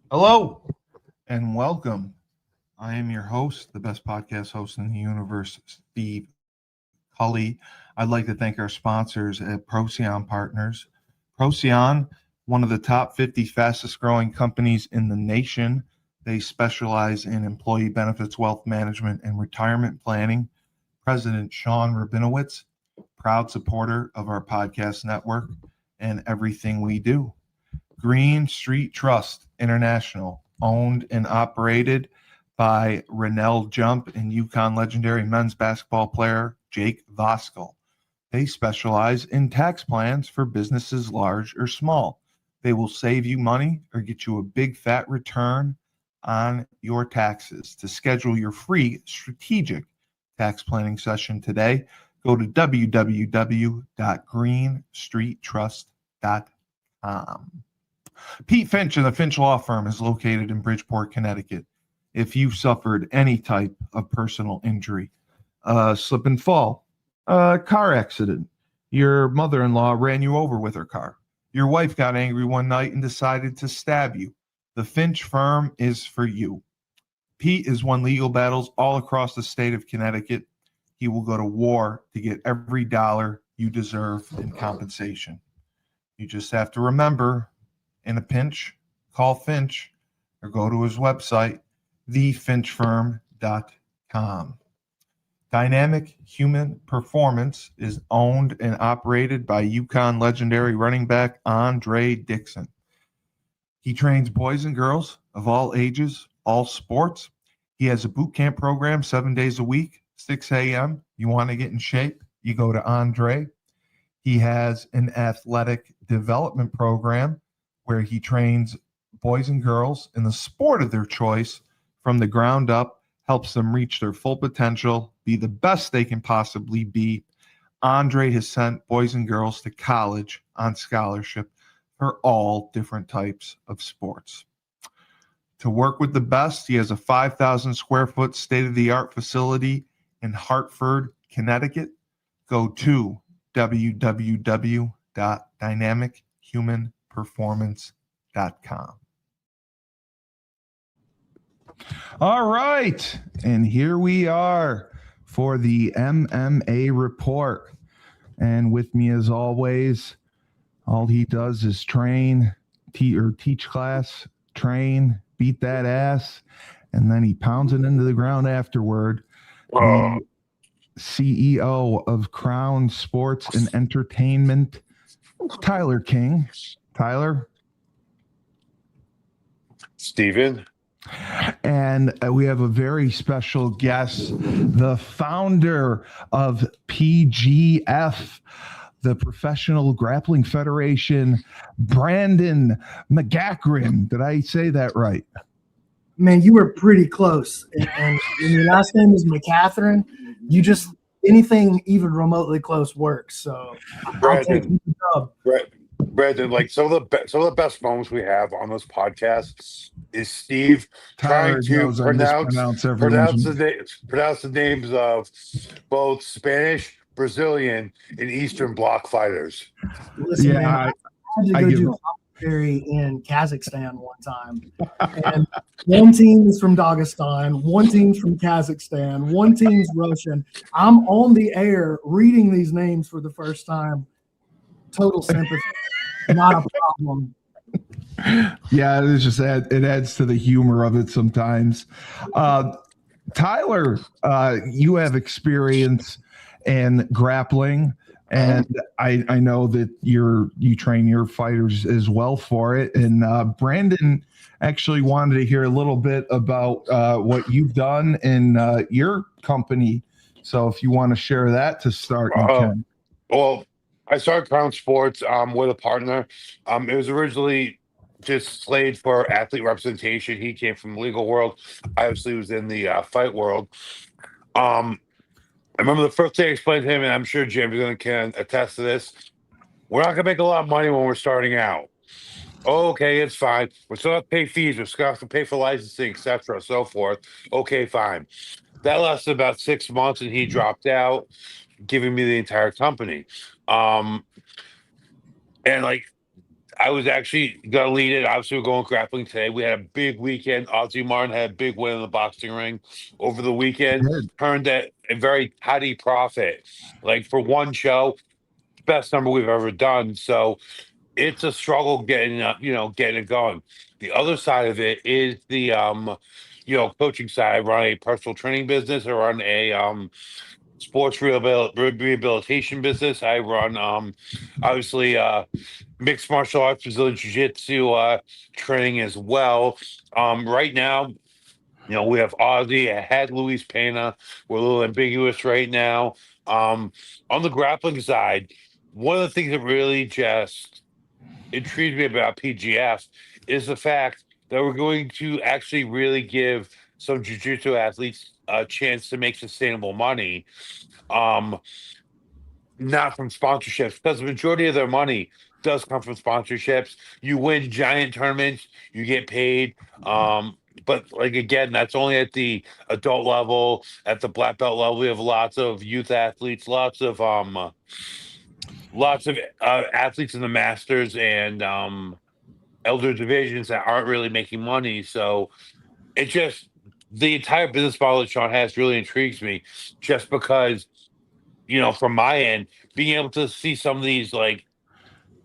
Hello and welcome. I am your host, the best podcast host in the universe, Steve Cully. I'd like to thank our sponsors at Procyon Partners. Procyon, one of the top 50 fastest growing companies in the nation. They specialize in employee benefits, wealth management, and retirement planning. President Sean Rabinowitz, proud supporter of our podcast network and everything we do. Green Street Trust International, owned and operated by Rennell Jump and Yukon legendary men's basketball player Jake Voskuhl. They specialize in tax plans for businesses large or small. They will save you money or get you a big fat return on your taxes. To schedule your free strategic tax planning session today, go to www.greenstreettrust.com. Pete Finch and the Finch Law Firm is located in Bridgeport, Connecticut. If you've suffered any type of personal injury, slip and fall, a car accident, your mother-in-law ran you over with her car, your wife got angry one night and decided to stab you, the Finch Firm is for you. Pete has won legal battles all across the state of Connecticut. He will go to war to get every dollar you deserve in compensation. You just have to remember, in a pinch, call Finch or go to his website, thefinchfirm.com. Dynamic Human Performance is owned and operated by Yukon legendary running back Andre Dixon. He trains boys and girls of all ages, all sports. He has a boot camp program 7 days a week, 6 a.m. You want to get in shape, you go to Andre. He has an athletic development program where he trains boys and girls in the sport of their choice from the ground up, helps them reach their full potential, be the best they can possibly be. Andre has sent boys and girls to college on scholarship for all different types of sports. To work with the best, he has a 5,000 square foot state-of-the-art facility in Hartford, Connecticut. Go to www.dynamichumanperformance.com. All right, and here we are for the MMA Report. And with me, as always, all he does is train, teach class, train, beat that ass, and then he pounds it into the ground afterward. The CEO of Crown Sports and Entertainment, Tyler King. Tyler? Steven? And we have a very special guest, the founder of PGF, the Professional Grappling Federation, Brandon McCaghren. Did I say that right? Man, you were pretty close. And when your last name is McCaghren, you just anything even remotely close works. So Brandon, like some of the best moments we have on those podcasts is Steve Tyler trying to pronounce the names of both Spanish, Brazilian, and Eastern Bloc fighters. Listen, man, I had to go do commentary in Kazakhstan one time. And one team is from Dagestan, one team's from Kazakhstan, one team's Russian. I'm on the air reading these names for the first time. Total sympathy. Not a problem. Yeah, it's just it adds to the humor of it sometimes. Tyler, you have experience in grappling, and I know that you train your fighters as well for it. And Brandon actually wanted to hear a little bit about what you've done in your company. So if you want to share that to start, you can. Well, I started Crown Sports with a partner. It was originally just slayed for athlete representation. He came from the legal world. I obviously was in the fight world. I remember the first thing I explained to him, and I'm sure Jim can attest to this. We're not going to make a lot of money when we're starting out. Okay, it's fine. We're still have to pay fees. We're still have to pay for licensing, etc., so forth. Okay, fine. That lasted about 6 months, and he dropped out, giving me the entire company. And like I was actually gonna lead it. Obviously, we're going grappling today. We had a big weekend. Ozzy Martin had a big win in the boxing ring over the weekend. Good. Turned a very tidy profit. Like for one show, best number we've ever done. So it's a struggle getting getting it going. The other side of it is the coaching side. I run a personal training business. I run a sports rehabilitation business. I run obviously mixed martial arts, Brazilian Jiu Jitsu training as well. Right now, we have Ozzy. I had Luis Pena. We're a little ambiguous right now. On the grappling side, one of the things that really just intrigued me about PGF is the fact that we're going to actually really give some jiu-jitsu athletes a chance to make sustainable money. Um, Not from sponsorships, because the majority of their money does come from sponsorships. You win giant tournaments, you get paid. But like again, that's only at the adult level. At the black belt level, we have lots of youth athletes, lots of athletes in the masters and elder divisions that aren't really making money. So it just the entire business model that Sean has really intrigues me, just because from my end, being able to see some of these like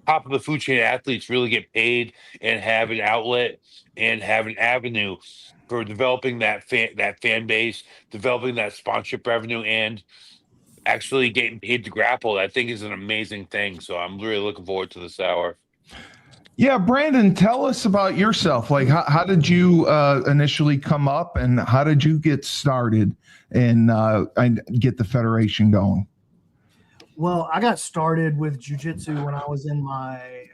top of the food chain athletes really get paid and have an outlet and have an avenue for developing that fan base, developing that sponsorship revenue, and actually getting paid to grapple, I think is an amazing thing. So I'm really looking forward to this hour. Yeah, Brandon, tell us about yourself. Like, how did you initially come up, and how did you get started and get the federation going? Well, I got started with jiu-jitsu when I was in my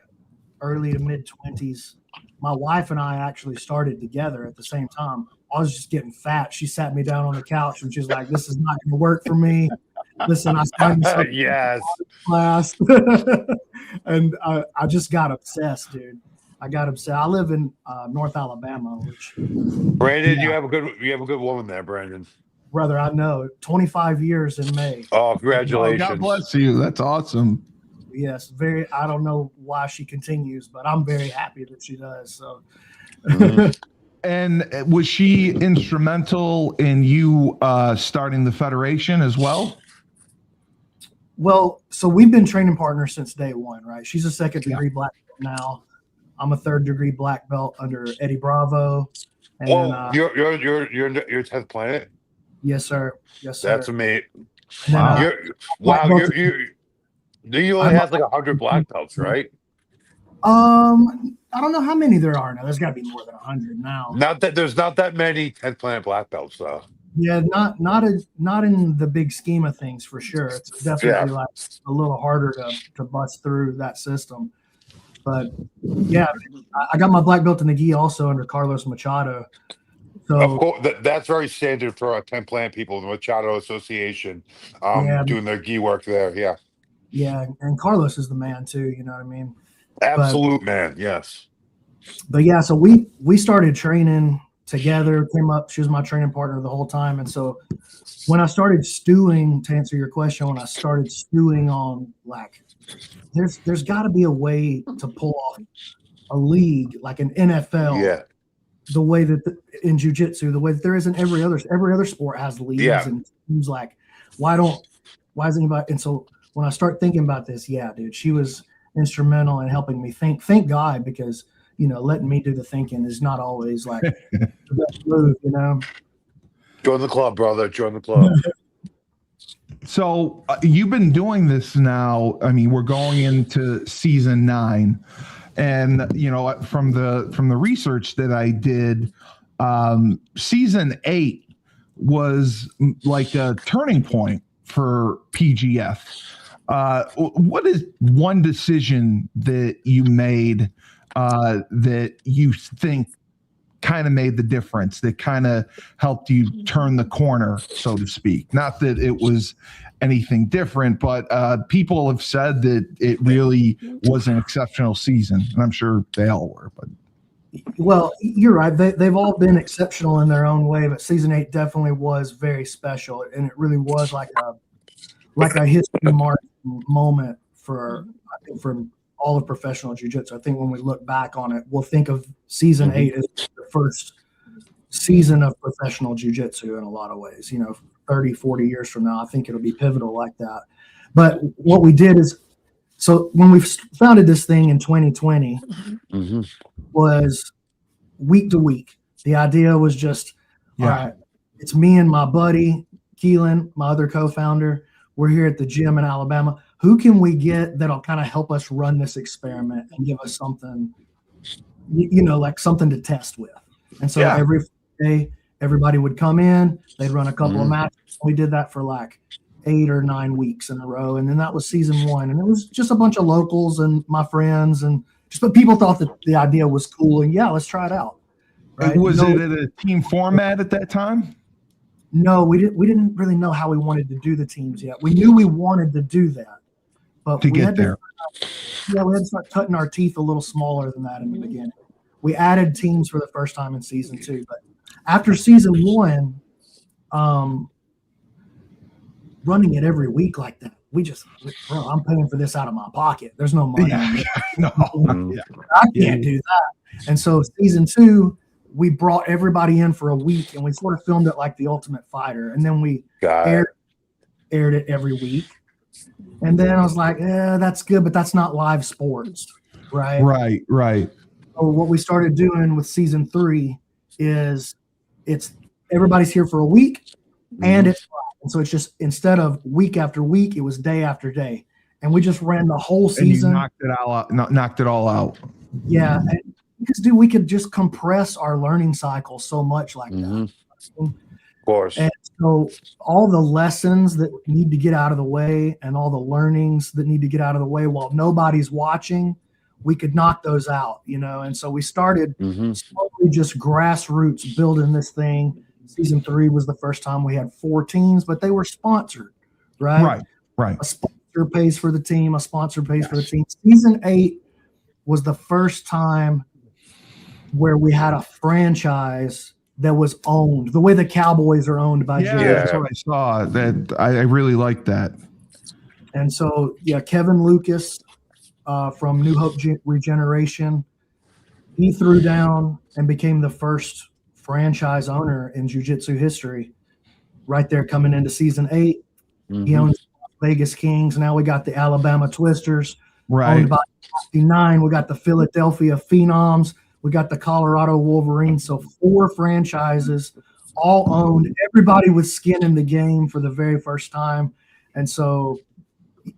early to mid 20s. My wife and I actually started together at the same time. I was just getting fat. She sat me down on the couch and she's like, "This is not going to work for me. Listen, I started Yes. class." And I just got obsessed, dude. I got obsessed. I live in North Alabama, which Brandon, you have a good woman there, Brandon. brother, I know. 25 years in May. Oh, Oh, congratulations. God bless you. That's awesome. Yes, very. I don't know why she continues, but I'm very happy that she does. So, And was she instrumental in you starting the federation as well? well, so we've been training partners since day one, right? She's a second degree black belt now. I'm a third degree black belt under Eddie Bravo. And Well, you're 10th planet. yes, sir. Yes, sir. That's amazing. And then, Wow. You only have like 100 black belts, right? I don't know how many there are now. There's got to be more than 100 now. There's not that many 10th planet black belts though. Yeah, not in the big scheme of things for sure. It's definitely like a little harder to bust through that system. But yeah, I got my black belt in the gi also under Carlos Machado. So Of course, that's very standard for 10 planet people, the Machado Association, doing their gi work there. Yeah. Yeah, and Carlos is the man too. You know what I mean? Absolute man. Yes. But yeah, so we started training together. Came up. She was my training partner the whole time. And so when I started stewing, to answer your question, when I started stewing on like, there's got to be a way to pull off a league like an NFL. Yeah. The way that in jiu-jitsu, the way that there isn't every other sport has leagues and teams. Like, why is anybody? And so when I start thinking about this, yeah, dude, she was instrumental in helping me think. Thank God, because letting me do the thinking is not always like the best move. Join the club, brother. Join the club. So you've been doing this now. I mean, we're going into season 9. And from the research that I did, season 8 was like a turning point for PGF. What is one decision that you made that you think kind of made the difference, that kind of helped you turn the corner, so to speak? Not that it was anything different, but people have said that it really was an exceptional season, and I'm sure they all were. But well, you're right. They've all been exceptional in their own way, but season 8 definitely was very special, and it really was like a history mark moment for all of professional jiu-jitsu. I think when we look back on it, we'll think of season 8 as the first season of professional jiu-jitsu in a lot of ways. 30, 40 years from now, I think it'll be pivotal like that. But what we did is, so when we founded this thing in 2020, was week to week. The idea was just, all right, it's me and my buddy, Keelan, my other co-founder. We're here at the gym in Alabama. Who can we get that'll kind of help us run this experiment and give us something, like something to test with? And so every day, everybody would come in, they'd run a couple of matches. We did that for like 8 or 9 weeks in a row. And then that was season 1. And it was just a bunch of locals and my friends, and just, but people thought that the idea was cool. And let's try it out. Right? Was it at a team format at that time? No, we didn't really know how we wanted to do the teams yet. We knew we wanted to do that, but we had to start cutting our teeth a little smaller than that in the beginning. We added teams for the first time in season 2, but after season 1, running it every week like that, I'm paying for this out of my pocket. There's no money. I can't do that. And so season 2, we brought everybody in for a week, and we sort of filmed it like The Ultimate Fighter, and then we aired it every week. And then I was like, that's good, but that's not live sports, right? Right. So what we started doing with season 3 is it's everybody's here for a week, and it's live. And so it's just, instead of week after week, it was day after day, and we just ran the whole season. And you knocked it all out. Yeah. Because, dude, we could just compress our learning cycle so much like that. Of course. And so all the lessons that need to get out of the way and all the learnings that need to get out of the way while nobody's watching, we could knock those out, And so we started slowly just grassroots building this thing. Season 3 was the first time we had 4 teams, but they were sponsored, right? Right. A sponsor pays for the team. A sponsor pays for the team. Season 8 was the first time where we had a franchise that was owned the way the Cowboys are owned by Jiu. That's what I saw. That I really liked that. And so, Kevin Lucas from New Hope Regeneration, he threw down and became the first franchise owner in jiu-jitsu history. Right there, coming into season 8, he owns Vegas Kings. Now we got the Alabama Twisters. Right. Owned by 69. We got the Philadelphia Phenoms. We got the Colorado Wolverines. So 4 franchises, all owned. Everybody with skin in the game for the very first time. And so,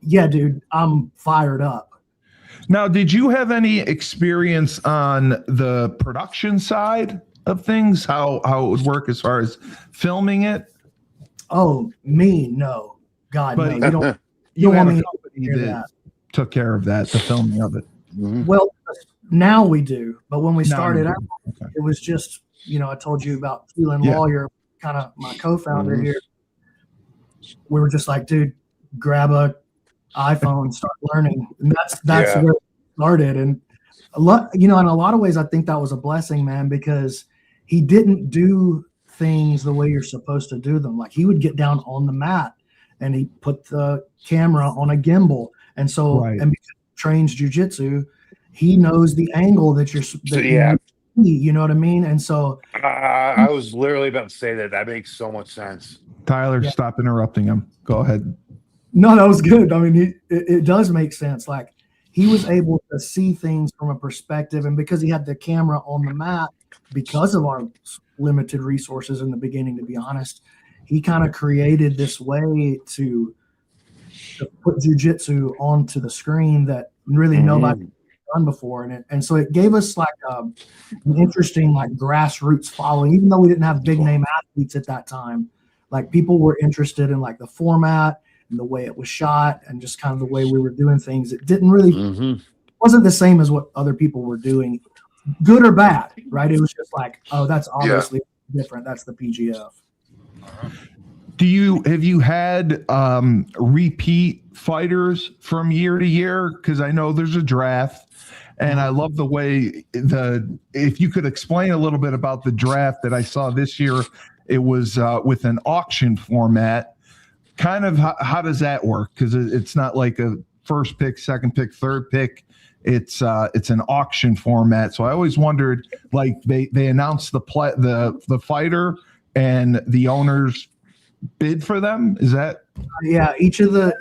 dude, I'm fired up. Now, did you have any experience on the production side of things? How it would work as far as filming it? Oh, me? No. God, no. You don't You want had me a company that took care of that, the filming of it. Well, now we do, but when we started out, it was just, I told you about Keelan Lawyer, kind of my co-founder here. We were just like, dude, grab a iPhone, start learning, and that's where it started. And a lot, in a lot of ways, I think that was a blessing, man, because he didn't do things the way you're supposed to do them. Like, he would get down on the mat and he put the camera on a gimbal, and so and because he trains jiu-jitsu, he knows the angle that you're. You know what I mean? And so I was literally about to say that makes so much sense. Tyler, stop interrupting him. Go ahead. No, that was good. I mean, it does make sense. Like, he was able to see things from a perspective, and because he had the camera on the mat, because of our limited resources in the beginning, to be honest, he kind of created this way to put jiu-jitsu onto the screen that really nobody had done before. And so it gave us like an interesting, like, grassroots following, even though we didn't have big name athletes at that time. Like, people were interested in like the format and the way it was shot and just kind of the way we were doing things. It didn't really wasn't the same as what other people were doing, good or bad, right? It was just like, oh, that's obviously different. That's the PGF. Have you had repeat fighters from year to year? Because I know there's a draft, and I love the way if you could explain a little bit about the draft that I saw this year. It was with an auction format. Kind of how does that work? Because it's not like a first pick, second pick, third pick. it's an auction format. So I always wondered, like they announced the fighter and the owners bid for them. Is that? Yeah, each of the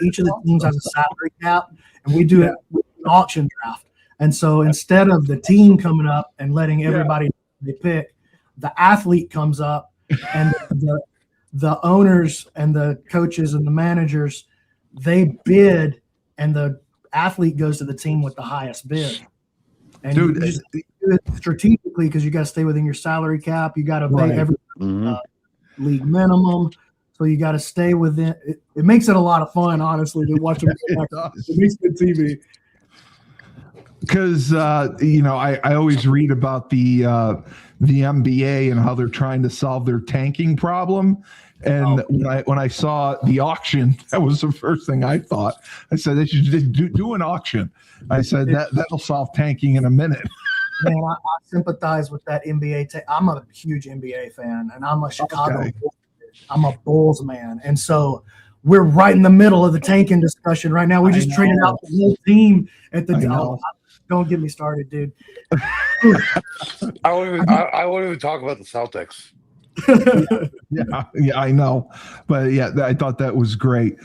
teams has a salary cap, and we do it with an auction draft. And so instead of the team coming up and letting everybody they pick, the athlete comes up, and the owners and the coaches and the managers, they bid, and the athlete goes to the team with the highest bid. And you just do it strategically because you got to stay within your salary cap. You got to pay every league minimum. So you got to stay within. It makes it a lot of fun, honestly, to watch them. It makes good TV. Because I always read about the NBA and how they're trying to solve their tanking problem. And when I saw the auction, that was the first thing I thought. I said they should just do an auction. I said that'll solve tanking in a minute. Man, I sympathize with that NBA. I'm a huge NBA fan, and I'm a Chicago. Okay. I'm a Bulls man, and so we're right in the middle of the tanking discussion right now. We just traded out the whole team at the. Don't get me started, dude. I won't even talk about the Celtics. Yeah, I know, but I thought that was great.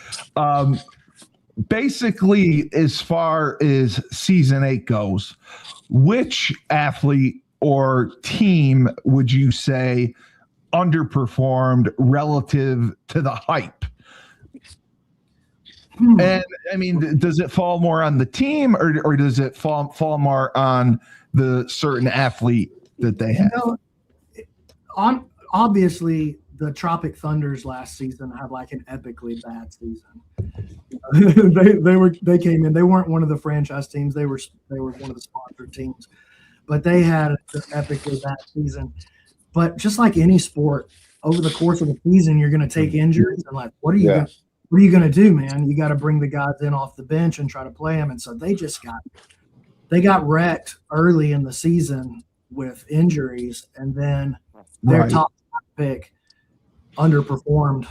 Basically, as far as season 8 goes, which athlete or team would you say underperformed relative to the hype? And I mean, does it fall more on the team, or does it fall more on the certain athlete that they have? Obviously, the Tropic Thunders last season had like an epically bad season. They came in. They weren't one of the franchise teams. They were one of the sponsored teams, but they had an epically bad season. But just like any sport, over the course of the season, you're going to take injuries, and like, what are you going to do, man? You got to bring the guys in off the bench and try to play them. And so they got wrecked early in the season with injuries, and then their top pick underperformed,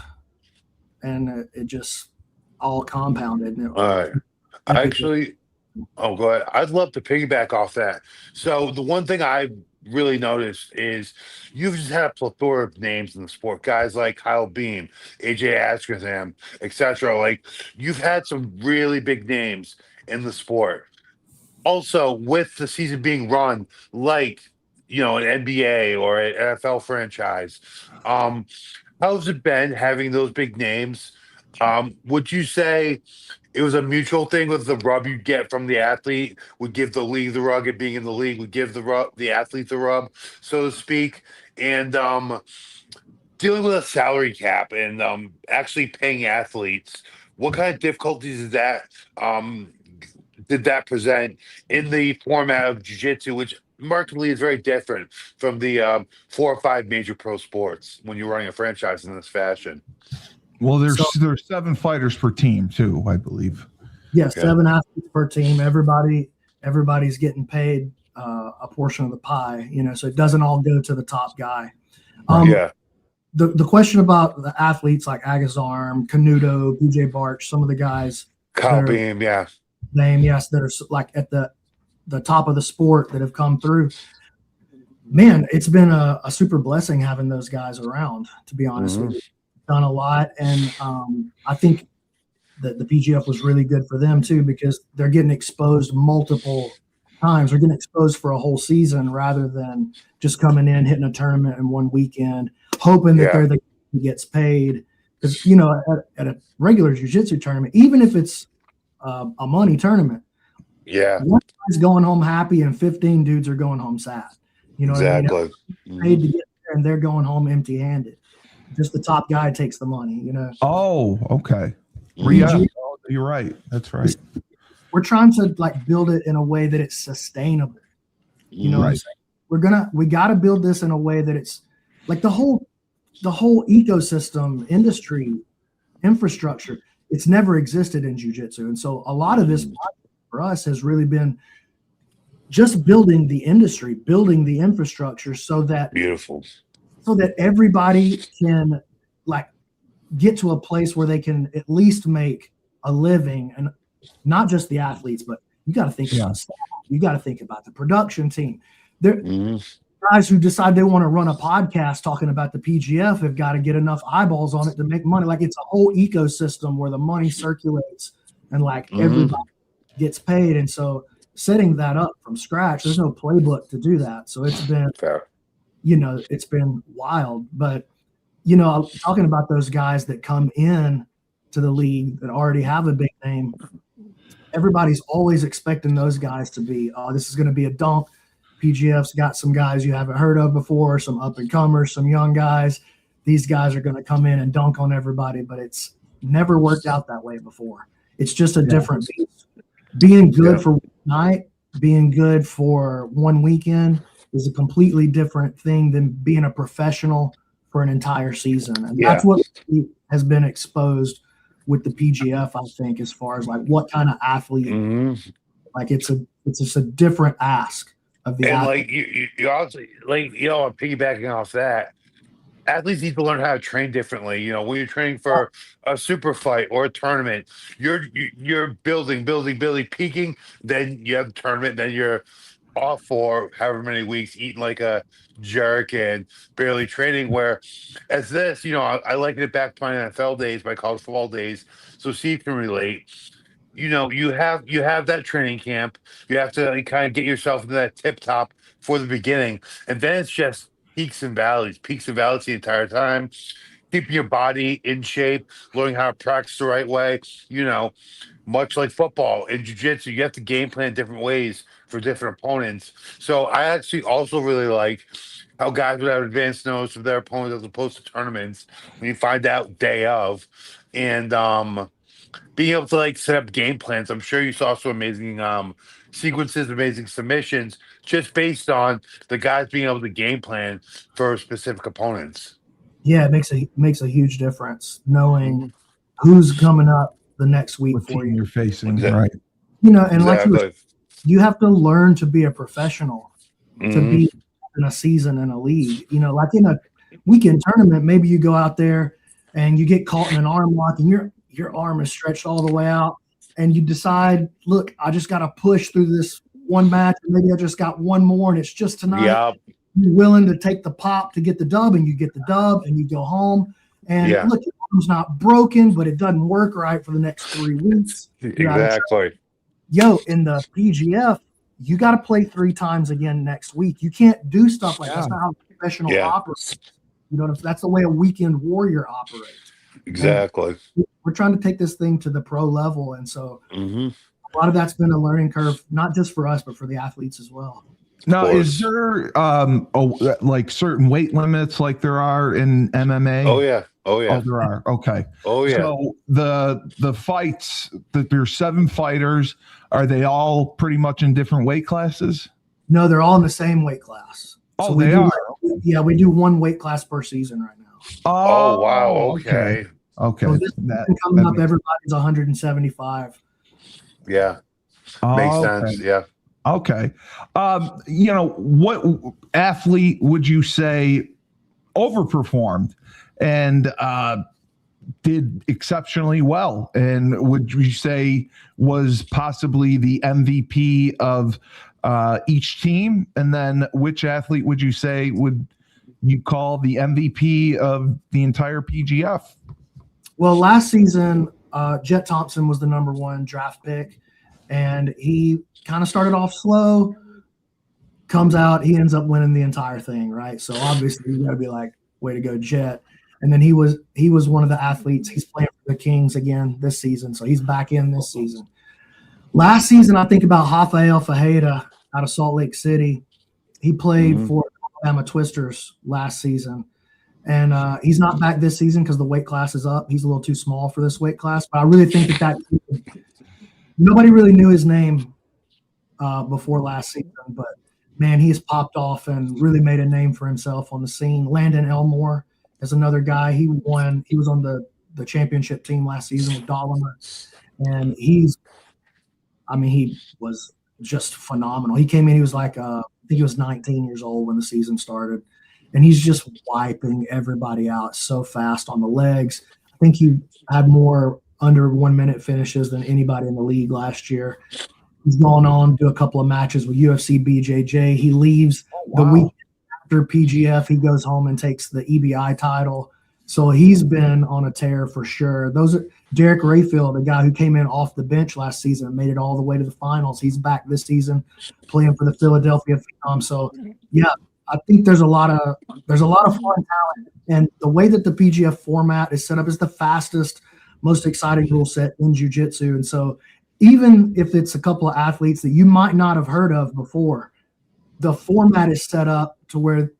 and it just all compounded. All right. Go ahead. I'd love to piggyback off that. So the one thing I really noticed is you've just had a plethora of names in the sport, guys like Kyle Beam, AJ Ashkenham, etc. Like, you've had some really big names in the sport. Also, with the season being run like an NBA or an NFL franchise, how's it been having those big names? Would you say it was a mutual thing with the rub you get from the athlete would give the league the rub, and being in the league would give the athlete the rub, so to speak? And dealing with a salary cap and actually paying athletes, what kind of difficulties did that present in the format of jiu-jitsu, which markedly is very different from the 4 or 5 major pro sports when you're running a franchise in this fashion? Well, there's 7 fighters per team too, I believe. Yes, 7 athletes per team. Everybody's getting paid a portion of the pie, so it doesn't all go to the top guy. The question about the athletes like Agazarm, Canuto, BJ Barch, some of the guys. Kyle Beam, that are like at the top of the sport that have come through. Man, it's been a super blessing having those guys around, to be honest with you. Done a lot, and I think that the PGF was really good for them too, because they're getting exposed multiple times. They're getting exposed for a whole season rather than just coming in, hitting a tournament in one weekend, hoping that they're the guy who gets paid. Because at a regular jiu-jitsu tournament, even if it's a money tournament, one guy's going home happy and 15 dudes are going home sad. Exactly. Paid to get there, and they're going home empty-handed. Just the top guy takes the money, Oh, okay. You're right. That's right. We're trying to build it in a way that it's sustainable. What I'm saying? We got to build this in a way that it's like the whole ecosystem, industry, infrastructure. It's never existed in jiu-jitsu, and so a lot of this for us has really been just building the industry, building the infrastructure, so that everybody can get to a place where they can at least make a living, and not just the athletes, but you got to think about staff. You got to think about the production team. There, Mm-hmm. guys who decide they want to run a podcast talking about the PGF have got to get enough eyeballs on it to make money. Like, it's a whole ecosystem where the money circulates and like everybody gets paid. And so setting that up from scratch, there's no playbook to do that. So it's been, Fair. it's been wild. But, talking about those guys that come in to the league that already have a big name, everybody's always expecting those guys to be, this is going to be a dunk. PGF's got some guys you haven't heard of before, some up-and-comers, some young guys. These guys are going to come in and dunk on everybody, but it's never worked out that way before. It's just a different beast. Being good for one night, being good for one weekend is a completely different thing than being a professional for an entire season. And that's what has been exposed with the PGF, I think, as far as like what kind of athlete. Like, it's just a different ask of the athlete. Like you also, like, I'm piggybacking off that. Athletes need to learn how to train differently. When you're training for a super fight or a tournament, you're building, peaking. Then you have the tournament. Then you're off for however many weeks, eating like a jerk and barely training. Where as this, I liken it back to my NFL days, my college football days. So Steve can relate. You have that training camp. You have to kind of get yourself into that tip top for the beginning, and then it's just peaks and valleys the entire time. Keeping your body in shape, learning how to practice the right way. Much like football and jiu-jitsu, you have to game plan different ways for different opponents. So I actually also really like how guys would have advanced notes of their opponents as opposed to tournaments when you find out day of, and being able to like set up game plans. I'm sure you saw some amazing sequences, amazing submissions, just based on the guys being able to game plan for specific opponents. Yeah, it makes a huge difference knowing who's coming up the next week What for team you. you're facing, right? And like you have to learn to be a professional to be in a season in a league. Like in a weekend tournament, maybe you go out there and you get caught in an arm lock and your arm is stretched all the way out, and you decide, look, I just got to push through this one match, and maybe I just got one more, and it's just tonight. Yep. You're willing to take the pop to get the dub, and you get the dub, and you go home. And look, your arm's not broken, but it doesn't work right for the next 3 weeks. Exactly. In the PGF, you got to play 3 times again next week. You can't do stuff like that. That's not how a professional operates. That's the way a weekend warrior operates. Exactly. And we're trying to take this thing to the pro level, and so a lot of that's been a learning curve, not just for us, but for the athletes as well. Now, is there like certain weight limits like there are in MMA? Oh yeah. Oh, there are. Okay. Oh yeah. So the fights, there's 7 fighters. Are they all pretty much in different weight classes? No, they're all in the same weight class. Oh, so they are. Yeah, we do 1 weight class per season right now. Oh wow. Okay. So this coming up, everybody's 175. Yeah. Makes sense. Yeah. Okay. What athlete would you say overperformed and did exceptionally well, and would you say was possibly the MVP of each team? And then which athlete would you say would you call the MVP of the entire PGF? Well, last season, Jet Thompson was the #1 draft pick, and he kind of started off slow, comes out, he ends up winning the entire thing, right? So obviously you got to be like, way to go, Jet. And then he was one of the athletes. He's playing for the Kings again this season, so he's back in this season. Last season, I think about Rafael Fajeda out of Salt Lake City. He played for Alabama Twisters last season. And he's not back this season because the weight class is up. He's a little too small for this weight class. But I really think that nobody really knew his name before last season. But, man, he's popped off and really made a name for himself on the scene. Landon Elmore is another guy. He was on the championship team last season with Dollimer. And he was just phenomenal. He came in, he was like, I think he was 19 years old when the season started. And he's just wiping everybody out so fast on the legs. I think he had more under 1 minute finishes than anybody in the league last year. He's gone on to do a couple of matches with UFC BJJ. He leaves the week after PGF. He goes home and takes the EBI title. So he's been on a tear for sure. Those are Derek Rayfield, a guy who came in off the bench last season and made it all the way to the finals. He's back this season playing for the Philadelphia Phenoms. So yeah, I think there's a lot of fun talent. And the way that the PGF format is set up is the fastest, most exciting rule set in jiu-jitsu. And so even if it's a couple of athletes that you might not have heard of before, the format is set up to where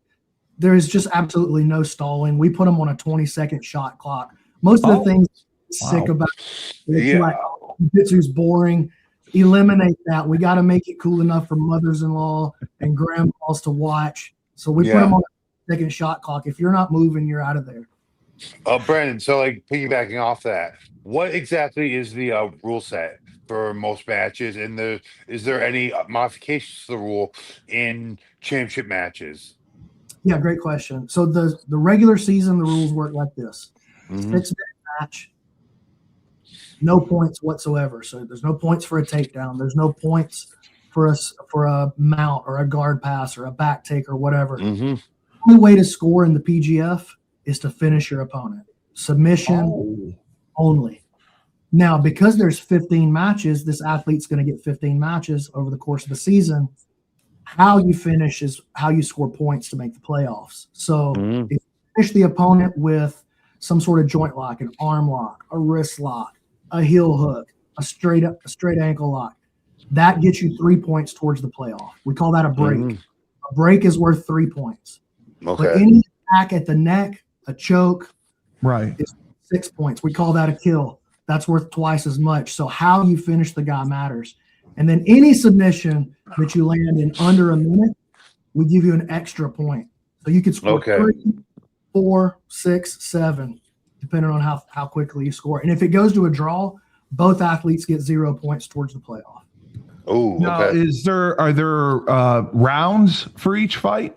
there is just absolutely no stalling. We put them on a 20-second shot clock. Most of the things sick about it's like, oh, jiu-jitsu's boring. Eliminate that. We got to make it cool enough for mothers-in-law and grandmas to watch. So we put them on a second shot clock. If you're not moving, you're out of there. Brandon, so like piggybacking off that, what exactly is the rule set for most matches? And is there any modifications to the rule in championship matches? Yeah, great question. So the regular season, the rules work like this. 6-minute match, no points whatsoever. So there's no points for a takedown. There's no points for a mount or a guard pass or a back take or whatever. The only way to score in the PGF is to finish your opponent. Submission only. Now, because there's 15 matches, this athlete's going to get 15 matches over the course of the season. How you finish is how you score points to make the playoffs. So if you finish the opponent with some sort of joint lock, an arm lock, a wrist lock, a heel hook, a straight ankle lock, that gets you 3 points towards the playoff. We call that a break. A break is worth 3 points. Okay. But any attack at the neck, a choke, Right, is 6 points. We call that a kill. That's worth twice as much. So how you finish the guy matters. And then any submission that you land in under a minute, we give you an extra point. So you could score 3, 4, 6, 7, depending on how quickly you score. And if it goes to a draw, both athletes get 0 points towards the playoff. Oh, now okay. are there rounds for each fight?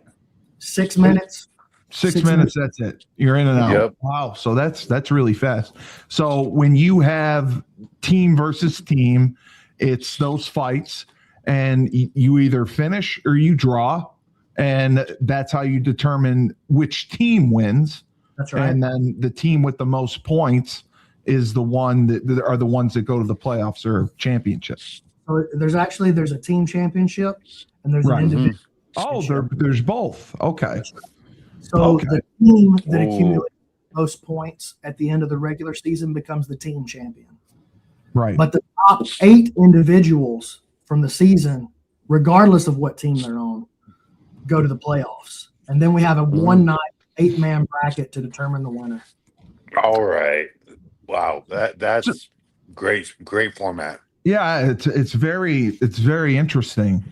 6 minutes. 6 minutes, that's it. You're in and out. Yep. Wow. So that's really fast. So when you have team versus team, it's those fights, and you either finish or you draw, and that's how you determine which team wins. That's right. And then the team with the most points is the one that are the ones that go to the playoffs or championships. So there's a team championship and there's an individual. Oh, there's both. Okay. So the team that accumulates most points at the end of the regular season becomes the team champion. Right. But the top 8 individuals from the season, regardless of what team they're on, go to the playoffs. And then we have a one-night 8-man bracket to determine the winner. All right. Wow. That's great format. Yeah, it's very interesting.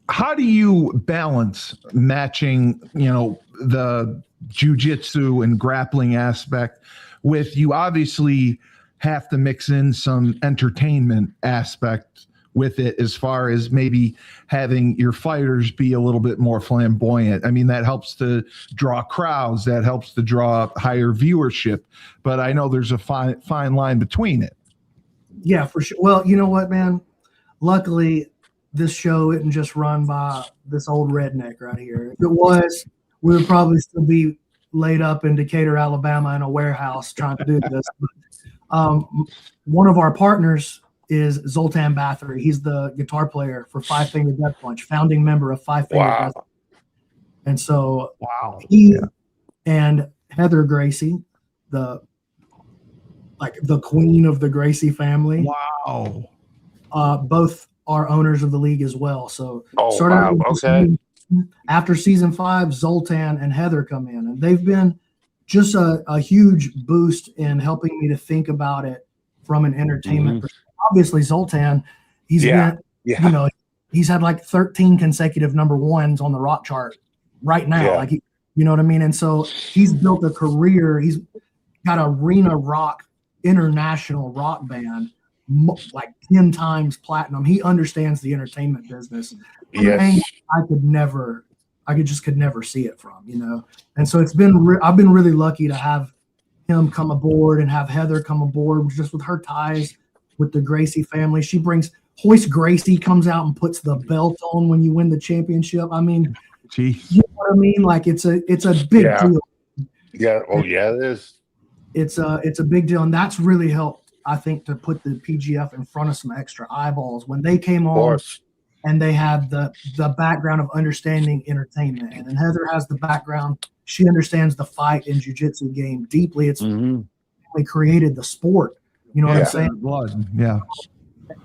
How do you balance matching, the jiu-jitsu and grappling aspect with, you obviously have to mix in some entertainment aspect with it, as far as maybe having your fighters be a little bit more flamboyant. I mean, that helps to draw crowds, that helps to draw higher viewership, but I know there's a fine line between it. Yeah, for sure. Well, you know what, man? Luckily, this show isn't just run by this old redneck right here. If it was, we would probably still be laid up in Decatur, Alabama in a warehouse trying to do this. One of our partners is Zoltan Bathory. He's the guitar player for Five Finger Death Punch, founding member of Five Finger Death Punch. And so he and Heather Gracie, the queen of the Gracie family. Wow. Both are owners of the league as well. So after season 5, Zoltan and Heather come in, and they've been just a huge boost in helping me to think about it from an entertainment perspective. Obviously, Zoltan, he's had like 13 consecutive number 1s on the rock chart right now. Yeah. Like, you know what I mean? And so he's built a career. He's got Arena Rock, international rock band, like 10 times platinum. He understands the entertainment business. Yes. I could never see it from, And so it's been, I've been really lucky to have him come aboard and have Heather come aboard just with her ties with the Gracie family. She brings Hoist Gracie comes out and puts the belt on when you win the championship. I mean, Jeez. you know what I mean? Like it's a big deal. Yeah. Oh yeah, it is. It's a big deal, and that's really helped, I think, to put the PGF in front of some extra eyeballs when they came Of on. course. And they had the background of understanding entertainment. And then Heather has the background. She understands the fight and jiu-jitsu game deeply. It's really created the sport. You know what I'm saying? Blood. Yeah.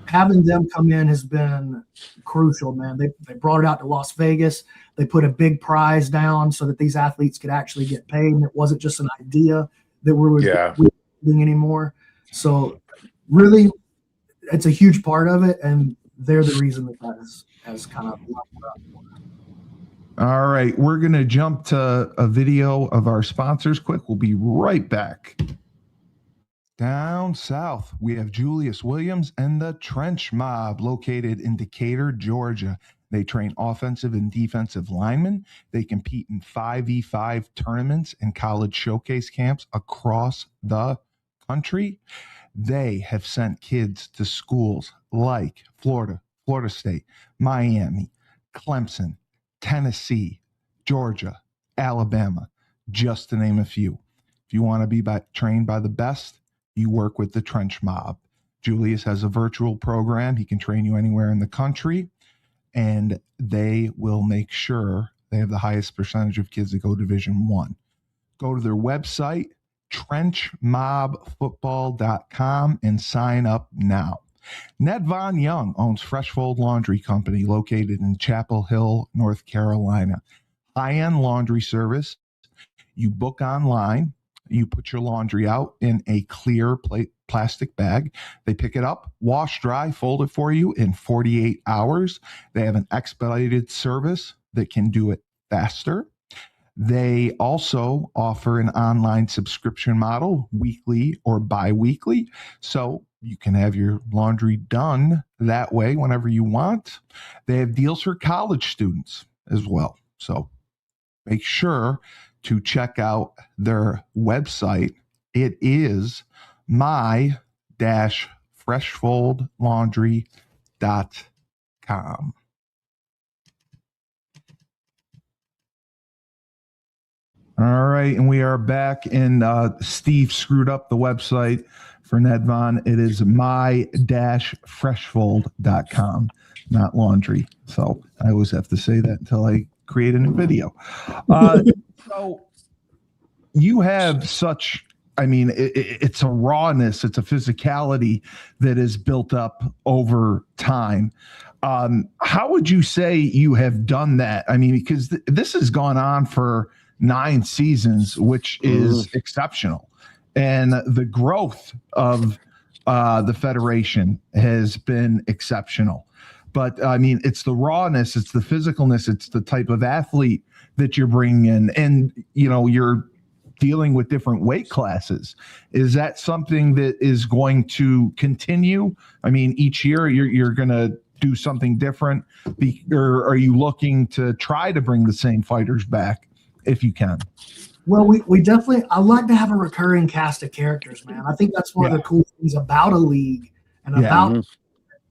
Having them come in has been crucial, man. They brought it out to Las Vegas. They put a big prize down so that these athletes could actually get paid. And it wasn't just an idea that we were doing anymore. So really, it's a huge part of it. And they're the reason that has kind of leveled up. All right, we're going to jump to a video of our sponsors quick. We'll be right back. Down south, we have Julius Williams and the Trench Mob, located in Decatur, Georgia. They train offensive and defensive linemen. They compete in 5v5 tournaments and college showcase camps across the country. They have sent kids to schools like Florida, Florida State, Miami, Clemson, Tennessee, Georgia, Alabama, just to name a few. If you want to be trained by the best, you work with the Trench Mob. Julius has a virtual program. He can train you anywhere in the country, and they will make sure they have the highest percentage of kids that go Division I. Go to their website, trenchmobfootball.com, and sign up now. Ned Von Young owns Freshfold Laundry Company, located in Chapel Hill, North Carolina. High-end laundry service. You book online. You put your laundry out in a clear plastic bag. They pick it up, wash, dry, fold it for you in 48 hours. They have an expedited service that can do it faster. They also offer an online subscription model, weekly or bi-weekly. So you can have your laundry done that way whenever you want. They have deals for college students as well. So make sure to check out their website. It is my-freshfoldlaundry.com. All right, and we are back, and Steve screwed up the website for Ned Von. It is my-freshfold.com, not laundry. So I always have to say that until I create a new video. So you have such, I mean, it's a rawness, it's a physicality that is built up over time. How would you say you have done that? I mean, because this has gone on for 9 seasons, which is exceptional. And the growth of the Federation has been exceptional. But I mean, it's the rawness, it's the physicalness, it's the type of athlete that you're bringing in. And, you know, you're dealing with different weight classes. Is that something that is going to continue? I mean, each year you're going to do something different, or are you looking to try to bring the same fighters back if you can? Well, we definitely, I like to have a recurring cast of characters, man. I think that's one of the cool things about a league and about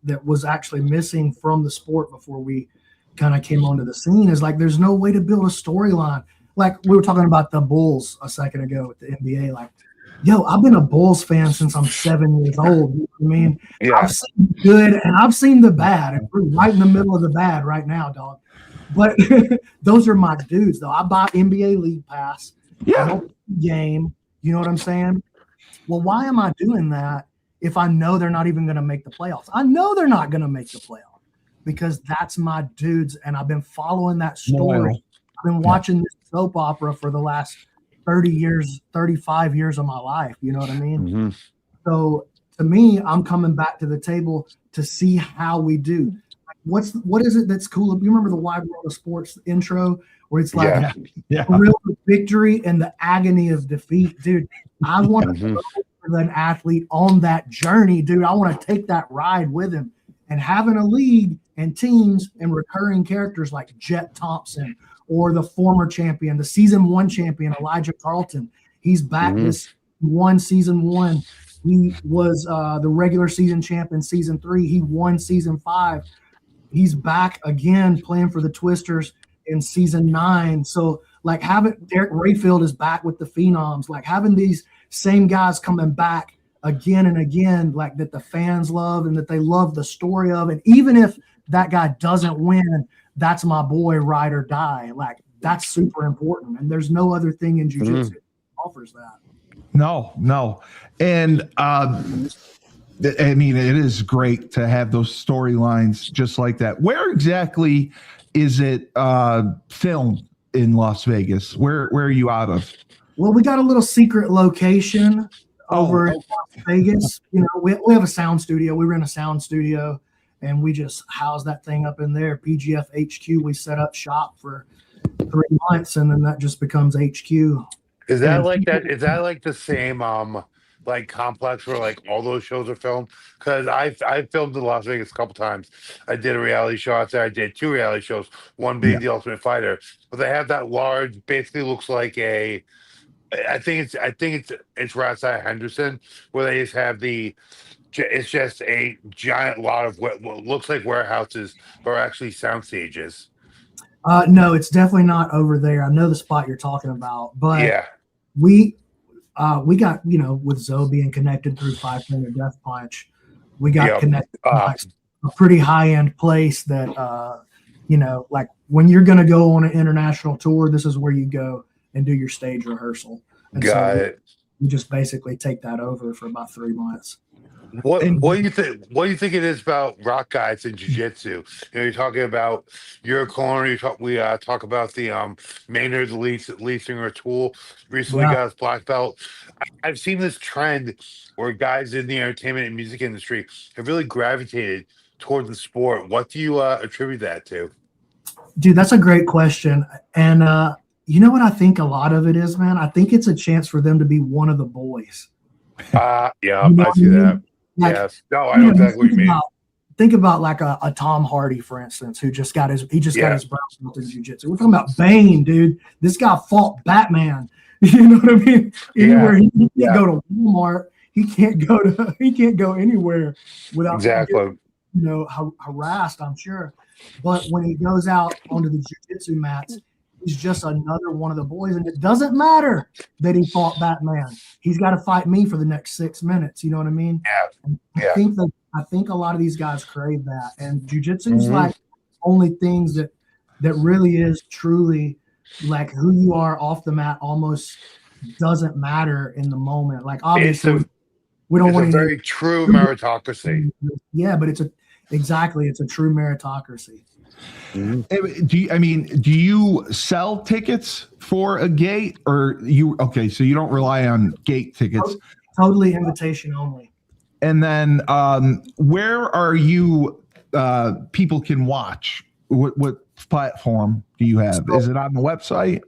that was actually missing from the sport before we kind of came onto the scene, is like there's no way to build a storyline. Like we were talking about the Bulls a second ago with the NBA. Like, yo, I've been a Bulls fan since I'm 7 years old. You know what I mean? Yeah. I've seen the good and I've seen the bad. And we're right in the middle of the bad right now, dog. But those are my dudes, though. I buy NBA League Pass. Yeah. I don't game. You know what I'm saying? Well, why am I doing that if I know they're not even going to make the playoffs? I know they're not going to make the playoffs because that's my dudes, and I've been following that story. Loyal. I've been watching this soap opera for the last 30 years, 35 years of my life. You know what I mean? So to me, I'm coming back to the table to see how we do. What is it that's cool? You remember the Wide World of Sports intro where it's like the real victory and the agony of defeat, dude. I want to go with an athlete on that journey, dude. I want to take that ride with him, and having a league and teams and recurring characters like Jet Thompson or the former champion, the season 1 champion Elijah Carlton. He's back this season one. He was the regular season champ in season 3. He won season 5. He's back again playing for the Twisters in season 9. So like having Derek Rayfield is back with the Phenoms, like having these same guys coming back again and again, like that the fans love and that they love the story of. And even if that guy doesn't win, that's my boy, ride or die. Like that's super important. And there's no other thing in jiu-jitsu that offers that. No. And I mean, it is great to have those storylines just like that. Where exactly is it filmed in Las Vegas? Where are you out of? Well, we got a little secret location over in Las Vegas. You know, we have a sound studio. We rent a sound studio, and we just house that thing up in there. PGF HQ. We set up shop for 3 months, and then that just becomes HQ. Is that like that? Is that like the same like complex where like all those shows are filmed? Because I filmed in Las Vegas a couple times. I did a reality show out there. I did 2 reality shows, one being The Ultimate Fighter. But they have that large, basically looks like a. I think it's right outside Henderson, where they just have it's just a giant lot of what looks like warehouses, but are actually sound stages. No, it's definitely not over there. I know the spot you're talking about, but Yeah. we got, you know, with Zoe being connected through 5 Finger Death Punch, we got connected to like a pretty high end place that, you know, like when you're going to go on an international tour, this is where you go and do your stage rehearsal. And Got it. You just basically take that over for about 3 months. What do you think? What do you think it is about rock guys in jiu-jitsu? You know, you're talking about your corner. We talk about the Maynard lead singer Tool recently got his black belt. I've seen this trend where guys in the entertainment and music industry have really gravitated towards the sport. What do you attribute that to? Dude, that's a great question. And you know what I think a lot of it is, man? I think it's a chance for them to be one of the boys. Yeah, You know I see that. Like, yes. No, I know exactly what you mean. Think about like a Tom Hardy, for instance, who just got his brown belt in jiu-jitsu. We're talking about Bane, dude. This guy fought Batman. You know what I mean? Anywhere he can't go to Walmart, he can't go anywhere without getting, you know, harassed, I'm sure. But when he goes out onto the jiu-jitsu mats, he's just another one of the boys, and it doesn't matter that he fought Batman. He's got to fight me for the next 6 minutes. You know what I mean? Yeah. I think a lot of these guys crave that, and jiu-jitsu is like only things that really is truly like who you are off the mat. Almost doesn't matter in the moment. Like obviously, we don't want a very true meritocracy. Yeah, but it's a true meritocracy. Do you sell tickets for a gate, or so you don't rely on gate tickets? Totally invitation only. And then where are you people can watch? What platform do you have? Is it on the website?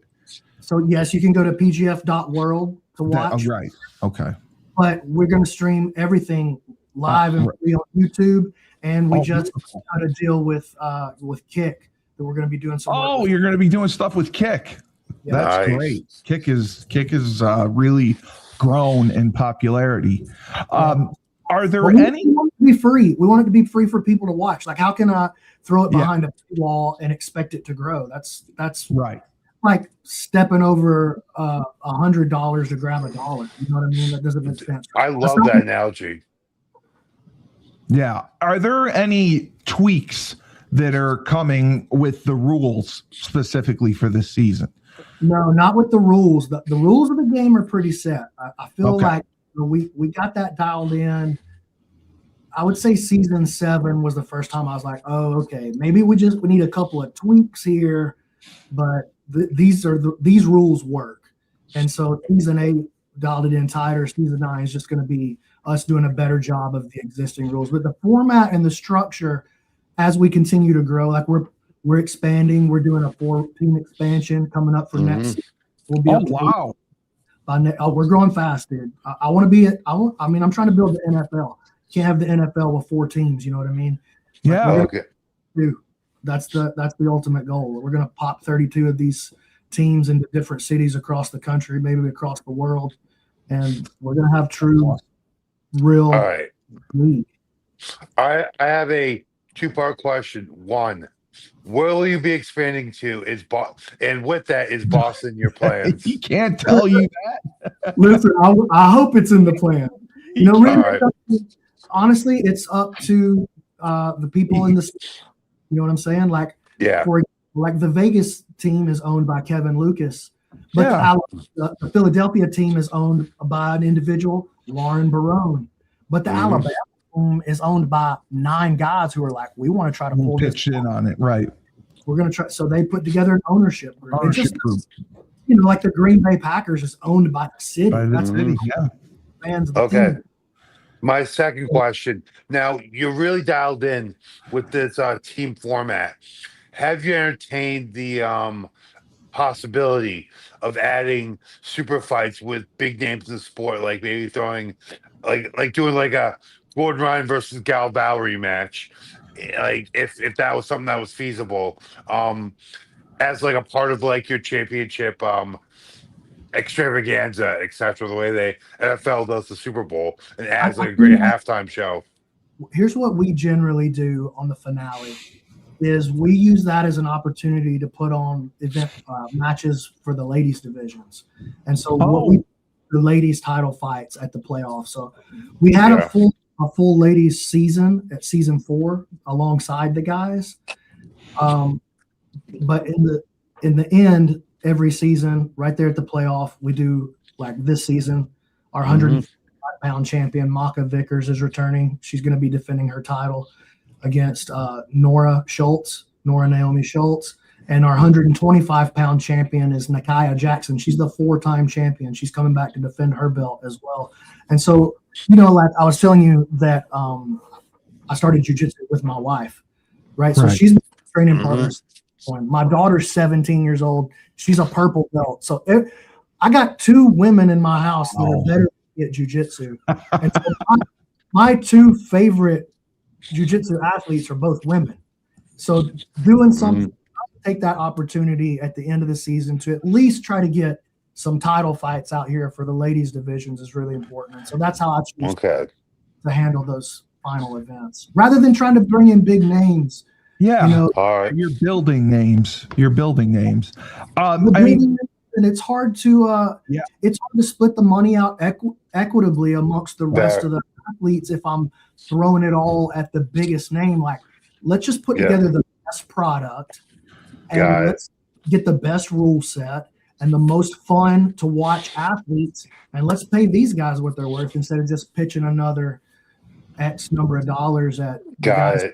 So yes, you can go to pgf.world to watch. Right. Okay. But we're going to stream everything live and free on YouTube. And we just got a deal with Kick that we're going to be doing some. You're going to be doing stuff with Kick. Yeah. That's great. Kick is really grown in popularity. Are there any? We want it to be free. We want it to be free for people to watch. Like, how can I throw it behind a wall and expect it to grow? That's right. Like stepping over $100 to grab $1. You know what I mean? That doesn't make sense. I love that analogy. Yeah. Are there any tweaks that are coming with the rules specifically for this season? No, not with the rules. The rules of the game are pretty set. I feel like we got that dialed in. I would say season 7 was the first time I was like, oh, okay, maybe we need a couple of tweaks here, but these rules work. And so season 8 dialed it in tighter. Season 9 is just going to be us doing a better job of the existing rules. But the format and the structure, as we continue to grow, like we're expanding. We're doing a 4-team expansion coming up for next season. We'll be we're growing fast, dude. I want to be I'm trying to build the NFL. Can't have the NFL with 4 teams. You know what I mean? Dude, that's the ultimate goal. We're gonna pop 32 of these teams into different cities across the country, maybe across the world, and we're gonna have true real All right. league. I have a two-part question. One, where will you be expanding to? And with that, is Boston your plans? He can't tell you Listen, I hope it's in the plan. You know, really, All right. honestly, it's up to the people in the. You know what I'm saying? Like, Yeah. like the Vegas team is owned by Kevin Lucas, but Yeah. the Philadelphia team is owned by an individual, Lauren Barone. But the Alabama team is owned by 9 guys who are like, we want to try to Who pull this. pitched in on it, right? We're going to try. So they put together an ownership group. Ownership It just, group. you know, like the Green Bay Packers is owned by the city. By the That's city, yeah. fans of the Okay. team. My second question. Now, you're really dialed in with this team format. Have you entertained the possibility of adding super fights with big names in the sport, like maybe throwing, like doing like a Gordon Ryan versus Gal Bowery match, like if that was something that was feasible, as like a part of like your championship extravaganza, etc. The way they NFL does the Super Bowl and adds like a great halftime show. Here's what we generally do on the finale is we use that as an opportunity to put on event matches for the ladies divisions. And so the ladies title fights at the playoffs. So we had a full ladies season at season 4 alongside the guys. But in the end, every season right there at the playoff, we do like this season, our 105-pound champion, Maka Vickers, is returning. She's going to be defending her title against Nora Naomi Schultz. And our 125-pound champion is Nakia Jackson. She's the 4-time champion. She's coming back to defend her belt as well. And so, you know, like I was telling you that I started jiu-jitsu with my wife, right? So she's my training partner. My daughter's 17 years old. She's a purple belt. So I got 2 women in my house that are better at jiu-jitsu. And so my 2 favorite jiu-jitsu athletes are both women. So doing something, take that opportunity at the end of the season to at least try to get some title fights out here for the ladies divisions is really important. And so that's how I choose to handle those final events rather than trying to bring in big names. Yeah. You know, All right. You're building names. I mean, and it's hard to it's hard to split the money out equitably amongst the rest of the athletes if I'm throwing it all at the biggest name. Like, let's just put together the best product and let's get the best rule set and the most fun to watch athletes, and let's pay these guys what they're worth instead of just pitching another X number of dollars at the guys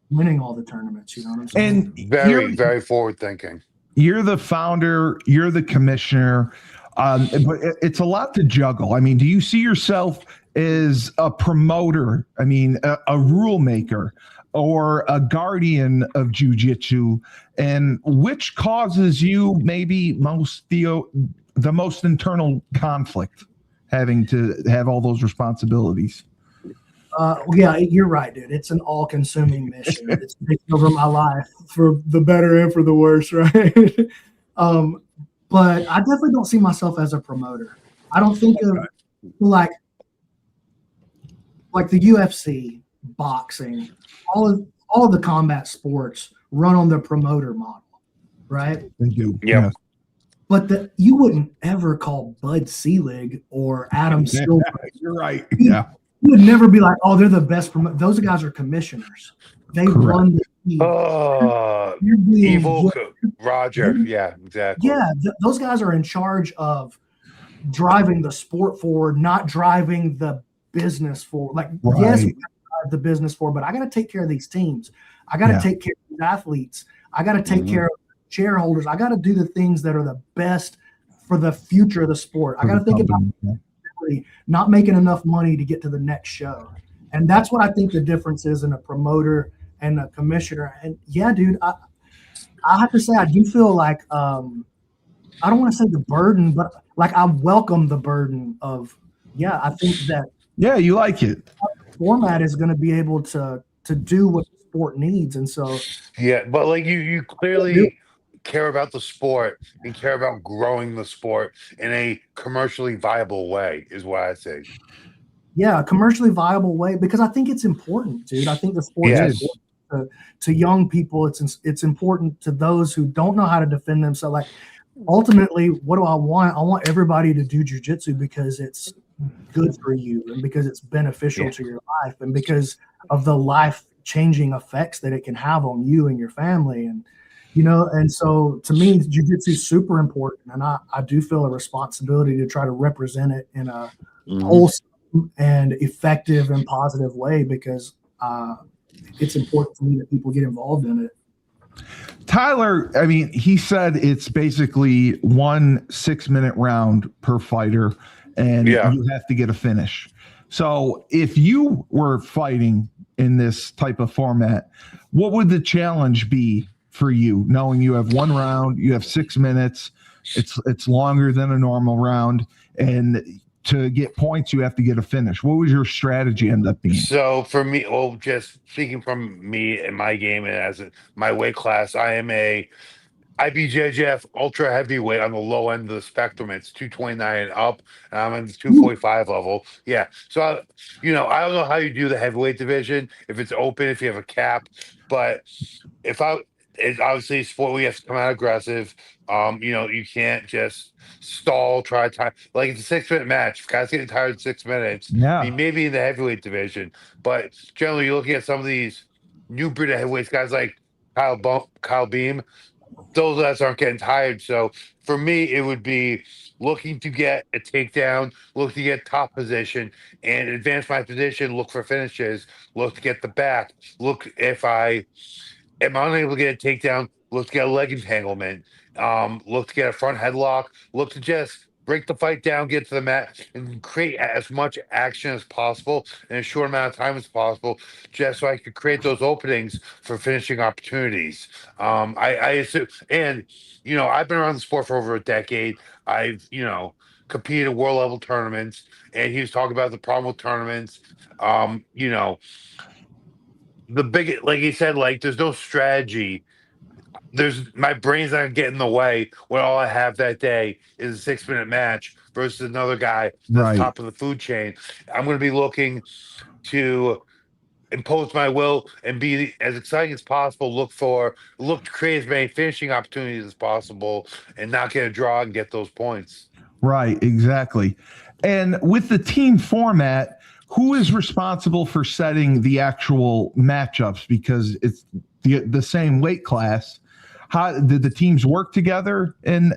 winning all the tournaments. You know what I'm saying? And very, very forward thinking. You're the founder, you're the commissioner, but it's a lot to juggle. I mean, do you see yourself as a promoter? I mean, a rule maker or a guardian of jiu-jitsu, and which causes you maybe the most internal conflict, having to have all those responsibilities? Yeah, you're right, dude. It's an all-consuming mission. It's taking over my life for the better and for the worse, right? But I definitely don't see myself as a promoter. I don't think of like the UFC, boxing, all of the combat sports run on the promoter model, right? They do. Yeah. But you wouldn't ever call Bud Selig or Adam Silver. You're right. Yeah. You would never be like, oh, they're the best. Those guys are commissioners. They run the team. Evil Roger. Yeah, exactly. Yeah, those guys are in charge of driving the sport forward, not driving the business forward. Like, yes, we drive the business forward, but I got to take care of these teams. I got to take care of these athletes. I got to take care of shareholders. I got to do the things that are the best for the future of the sport. I got to think about not making enough money to get to the next show. And that's what I think the difference is in a promoter and a commissioner. And yeah, dude, I have to say, I do feel like, I don't want to say the burden, but like I welcome the burden of, I think that. Yeah, you like it. Format is going to be able to do what the sport needs. And so. Yeah, but like you clearly care about the sport and care about growing the sport in a commercially viable way is what I say. a commercially viable way, because I think it's important, dude. I think the sport's Yes. important to young people. It's important to those who don't know how to defend themselves. Like, ultimately, what do I want? I want everybody to do jiu-jitsu because it's good for you and because it's beneficial to your life and because of the life-changing effects that it can have on you and your family. And and so to me, jiu-jitsu is super important, and I do feel a responsibility to try to represent it in a wholesome and effective and positive way, because it's important to me that people get involved in it. Tyler, I mean, he said it's basically 1 6-minute round per fighter, and you have to get a finish. So if you were fighting in this type of format, what would the challenge be for you, knowing you have 1 round, you have 6 minutes, it's longer than a normal round, and to get points, you have to get a finish? What would your strategy end up being? So for me, well, just speaking from me and my game and as my weight class, I am a IBJJF ultra heavyweight on the low end of the spectrum. It's 229 and up, and I'm in the 245 level. Yeah. So, I don't know how you do the heavyweight division, if it's open, if you have a cap, but it's obviously a sport where you have to come out aggressive. You can't just stall, try time. Like, it's a 6-minute match. If guys getting tired in 6 minutes, I mean, maybe in the heavyweight division, but generally you're looking at some of these new breed of heavyweights, guys like Kyle Beam. Those guys aren't getting tired. So for me, it would be looking to get a takedown, look to get top position and advance my position, look for finishes, look to get the back, look if I am unable to get a takedown, look to get a leg entanglement, look to get a front headlock, look to just break the fight down, get to the mat, and create as much action as possible in a short amount of time as possible, just so I could create those openings for finishing opportunities. I assume, and I've been around the sport for over a decade. I've competed in world level tournaments, and he was talking about the problem with tournaments. The big, like he said, like, there's no strategy. My brain's not gonna get in the way when all I have that day is a 6-minute match versus another guy that's top of the food chain. I'm gonna be looking to impose my will and be as exciting as possible. Look to create as many finishing opportunities as possible and not get a draw and get those points. Right, exactly. And with the team format, who is responsible for setting the actual matchups? Because it's the same weight class. How did the teams work together and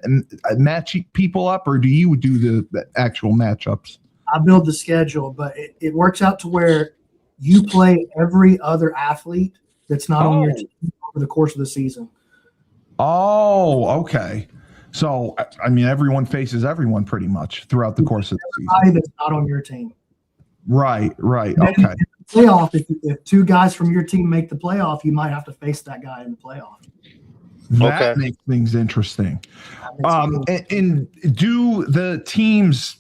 match people up, or do you do the actual matchups? I build the schedule, but it works out to where you play every other athlete that's not on your team over the course of the season. Oh, okay. So, I mean, everyone faces everyone pretty much throughout the course of the season. Everybody that's not on your team. Right. Okay. Playoff, if 2 guys from your team make the playoff, you might have to face that guy in the playoff. That makes things interesting. And do the teams,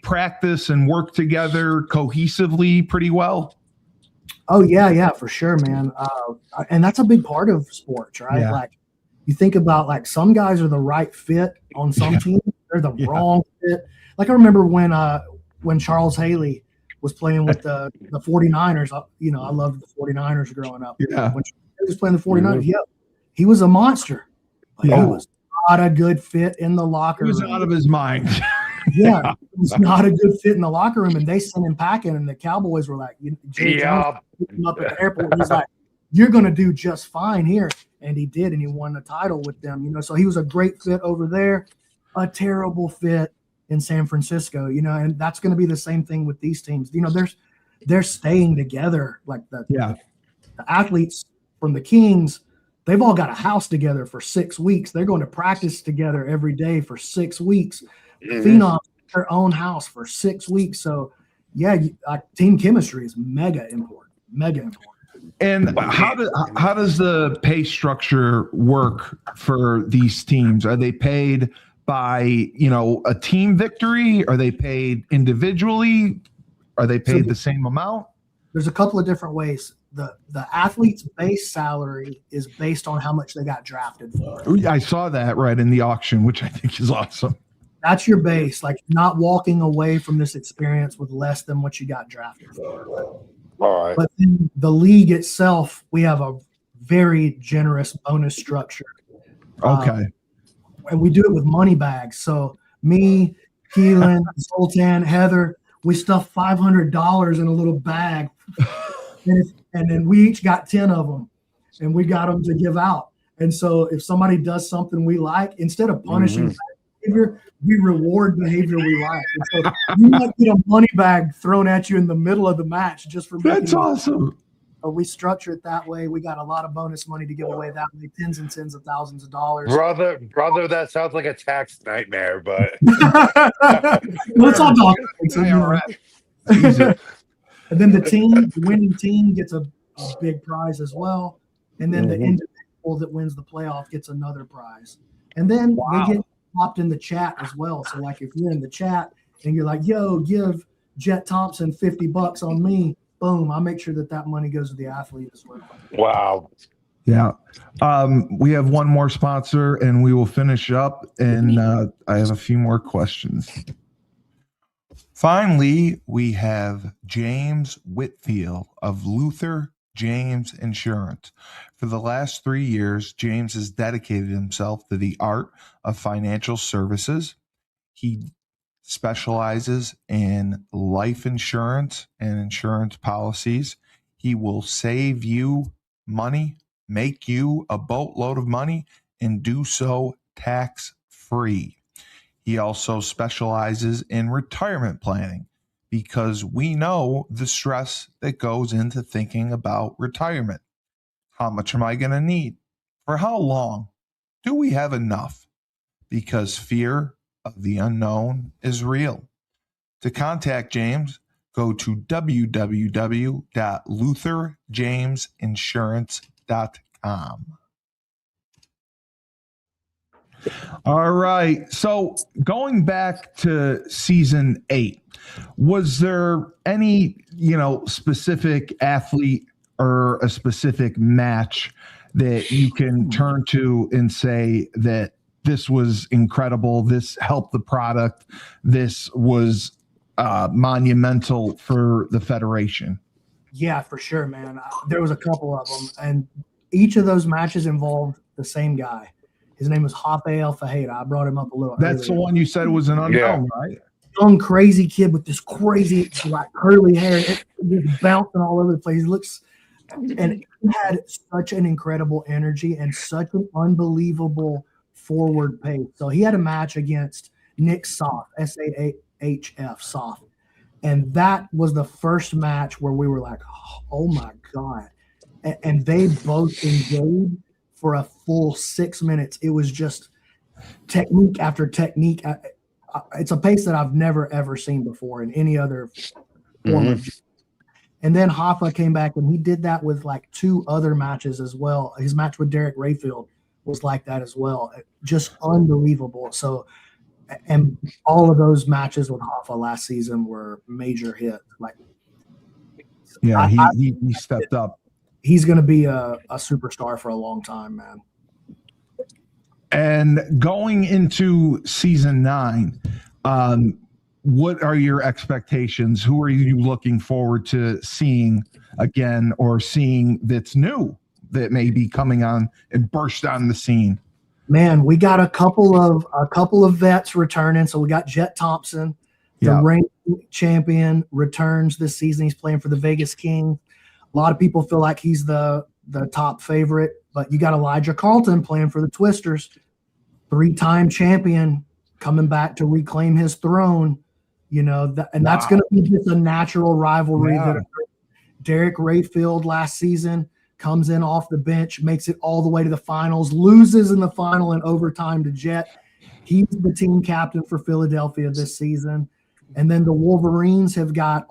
practice and work together cohesively pretty well? Oh yeah, for sure, man. And that's a big part of sports, right? Yeah. Like, you think about, like, some guys are the right fit on some teams, they're the wrong fit. Like, I remember when Charles Haley was playing with the 49ers. I loved the 49ers growing up. Yeah. When he was playing the 49ers, he was a monster. But he was not a good fit in the locker room. He was out of his mind. He was not a good fit in the locker room, and they sent him packing, and the Cowboys were like, Jerry Jones picked him up at the airport, and he's like, "You're going to do just fine here." And he did, and he won the title with them. So he was a great fit over there, a terrible fit in San Francisco, and that's going to be the same thing with these teams. They're staying together. Like the athletes from the Kings, they've all got a house together for 6 weeks. They're going to practice together every day for 6 weeks. Phenoms, their own house for 6 weeks. So, team chemistry is mega important. And how does the pay structure work for these teams? Are they paid by, a team victory? Are they paid individually? Are they paid the same amount? There's a couple of different ways. The athlete's base salary is based on how much they got drafted for. I saw that right in the auction, which I think is awesome. That's your base, like not walking away from this experience with less than what you got drafted for. All right. But in the league itself, we have a very generous bonus structure. Okay. And we do it with money bags. So me, Keelan, Zoltan, Heather, we stuffed $500 in a little bag. And then we each got 10 of them, and we got them to give out. And so if somebody does something we like, instead of punishing bad behavior, we reward behavior we like. And so you might get a money bag thrown at you in the middle of the match just for making That's awesome. we structure it that way. We got a lot of bonus money to give away that way, tens and tens of thousands of dollars. Brother, that sounds like a tax nightmare, but Let's all talk. And then the winning team gets a big prize as well. And then the individual that wins the playoff gets another prize. And then they get popped in the chat as well. So like if you're in the chat and you're like, yo, give Jet Thompson $50 on me, boom, I make sure that money goes to the athlete as well. wow. Yeah. We have one more sponsor and we will finish up. And I have a few more questions. Finally, we have James Whitfield of Luther James Insurance. For the last 3 years, James has dedicated himself to the art of financial services. He specializes in life insurance and insurance policies. He will save you money, make you a boatload of money, and do so tax-free. He also specializes in retirement planning because we know the stress that goes into thinking about retirement. How much am I going to need? For how long? Do we have enough? Because fear of the unknown is real. To contact James, go to www.lutherjamesinsurance.com. All right. So going back to season 8, was there any, specific athlete or a specific match that you can turn to and say that this was incredible, this helped the product, this was monumental for the Federation? Yeah, for sure, man. There was a couple of them, and each of those matches involved the same guy. His name was Hape El Fajeda. I brought him up a little That's earlier. the one you said was an unknown, right? Young, crazy kid with this crazy, like, curly hair. It just bouncing all over the place. He looks, and he had such an incredible energy and such an unbelievable forward pace. So he had a match against Nick Soft, S-A-H-F, Soft. And that was the first match where we were like, oh, my God. And they both engaged for a full 6 minutes. It was just technique after technique. It's a pace that I've never, ever seen before in any other form of jiu-jitsu. And then Hoffa came back and he did that with like 2 other matches as well. His match with Derek Rayfield was like that as well. Just unbelievable. So, and all of those matches with Hoffa last season were major hits. Like, yeah, he stepped up. He's going to be a superstar for a long time, man. And going into season 9, what are your expectations? Who are you looking forward to seeing again, or seeing that's new that may be coming on and burst on the scene? Man, we got a couple of vets returning. So we got Jet Thompson, the reigning champion, returns this season. He's playing for the Vegas King. A lot of people feel like he's the top favorite, but you got Elijah Carlton playing for the Twisters, 3-time champion, coming back to reclaim his throne. That's going to be just a natural rivalry. Yeah. That Derek Rayfield last season comes in off the bench, makes it all the way to the finals, loses in the final in overtime to Jet. He's the team captain for Philadelphia this season. And then the Wolverines have got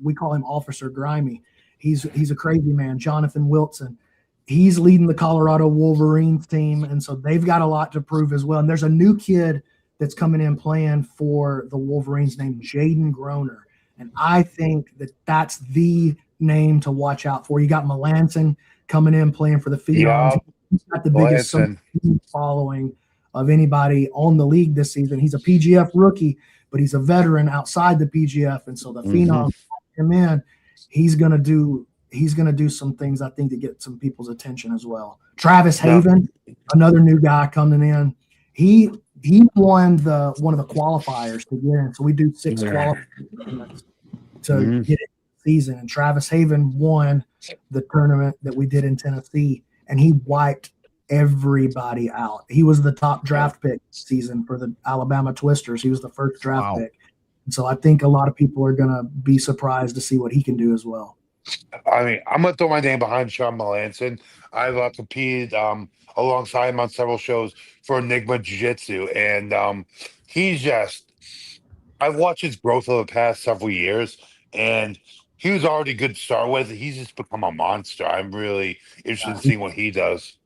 we call him Officer Grimy. He's a crazy man, Jonathan Wilson. He's leading the Colorado Wolverines team, and so they've got a lot to prove as well. And there's a new kid that's coming in playing for the Wolverines named Jaden Groner, and I think that's the name to watch out for. You got Melanson coming in playing for the Phenoms. He's got the biggest following of anybody on the league this season. He's a PGF rookie, but he's a veteran outside the PGF, and so the Phenoms him in. He's gonna do some things, I think, to get some people's attention as well. Travis Haven, another new guy coming in. He won one of the qualifiers to get in. So we do 6 qualifiers to get in the season. And Travis Haven won the tournament that we did in Tennessee, and he wiped everybody out. He was the top draft pick this season for the Alabama Twisters. He was the first draft pick. And so I think a lot of people are going to be surprised to see what he can do as well. I mean, I'm going to throw my name behind Sean Melanson. I've competed alongside him on several shows for Enigma Jiu Jitsu. And he's just, I've watched his growth over the past several years, and he was already good to start with. He's just become a monster. I'm really interested in seeing what he does.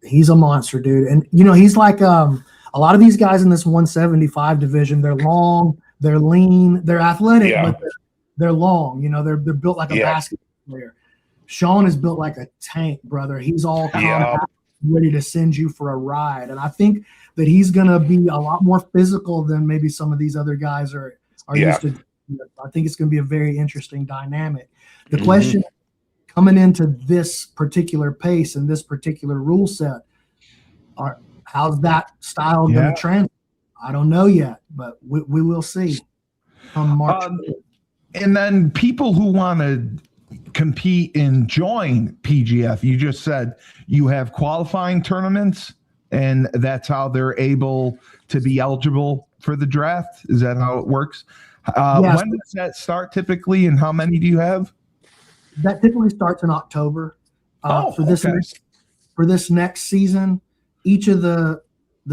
He's a monster, dude. And, he's like a lot of these guys in this 175 division, they're long, they're lean, they're athletic, but they're long. They're built like a basketball player. Sean is built like a tank, brother. He's all compact, ready to send you for a ride. And I think that he's going to be a lot more physical than maybe some of these other guys are used to. I think it's going to be a very interesting dynamic. The question coming into this particular pace and this particular rule set, how's that style going to translate? I don't know yet, but we will see come March. And then people who want to compete and join PGF, you just said you have qualifying tournaments, and that's how they're able to be eligible for the draft. Is that how it works? Yes. When does that start typically, and how many do you have? That typically starts in October. For this next season, each of the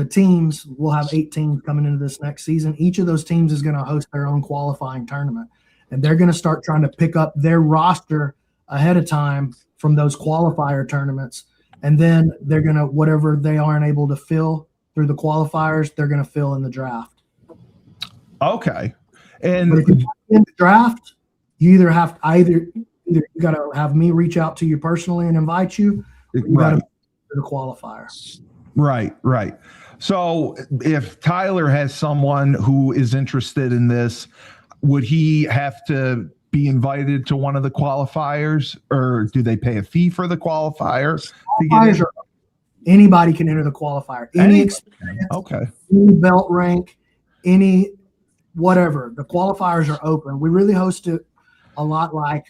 teams will have 8 teams coming into this next season. Each of those teams is going to host their own qualifying tournament, and they're going to start trying to pick up their roster ahead of time from those qualifier tournaments. And then they're going to, whatever they aren't able to fill through the qualifiers, they're going to fill in the draft. Okay. And but if you're in the draft, you either you got to have me reach out to you personally and invite you, or you got to the qualifier. Right. So if Tyler has someone who is interested in this, would he have to be invited to one of the qualifiers, or do they pay a fee for the qualifier? Anybody can enter the qualifier. Any experience, any belt rank, any whatever. The qualifiers are open. We really host it a lot like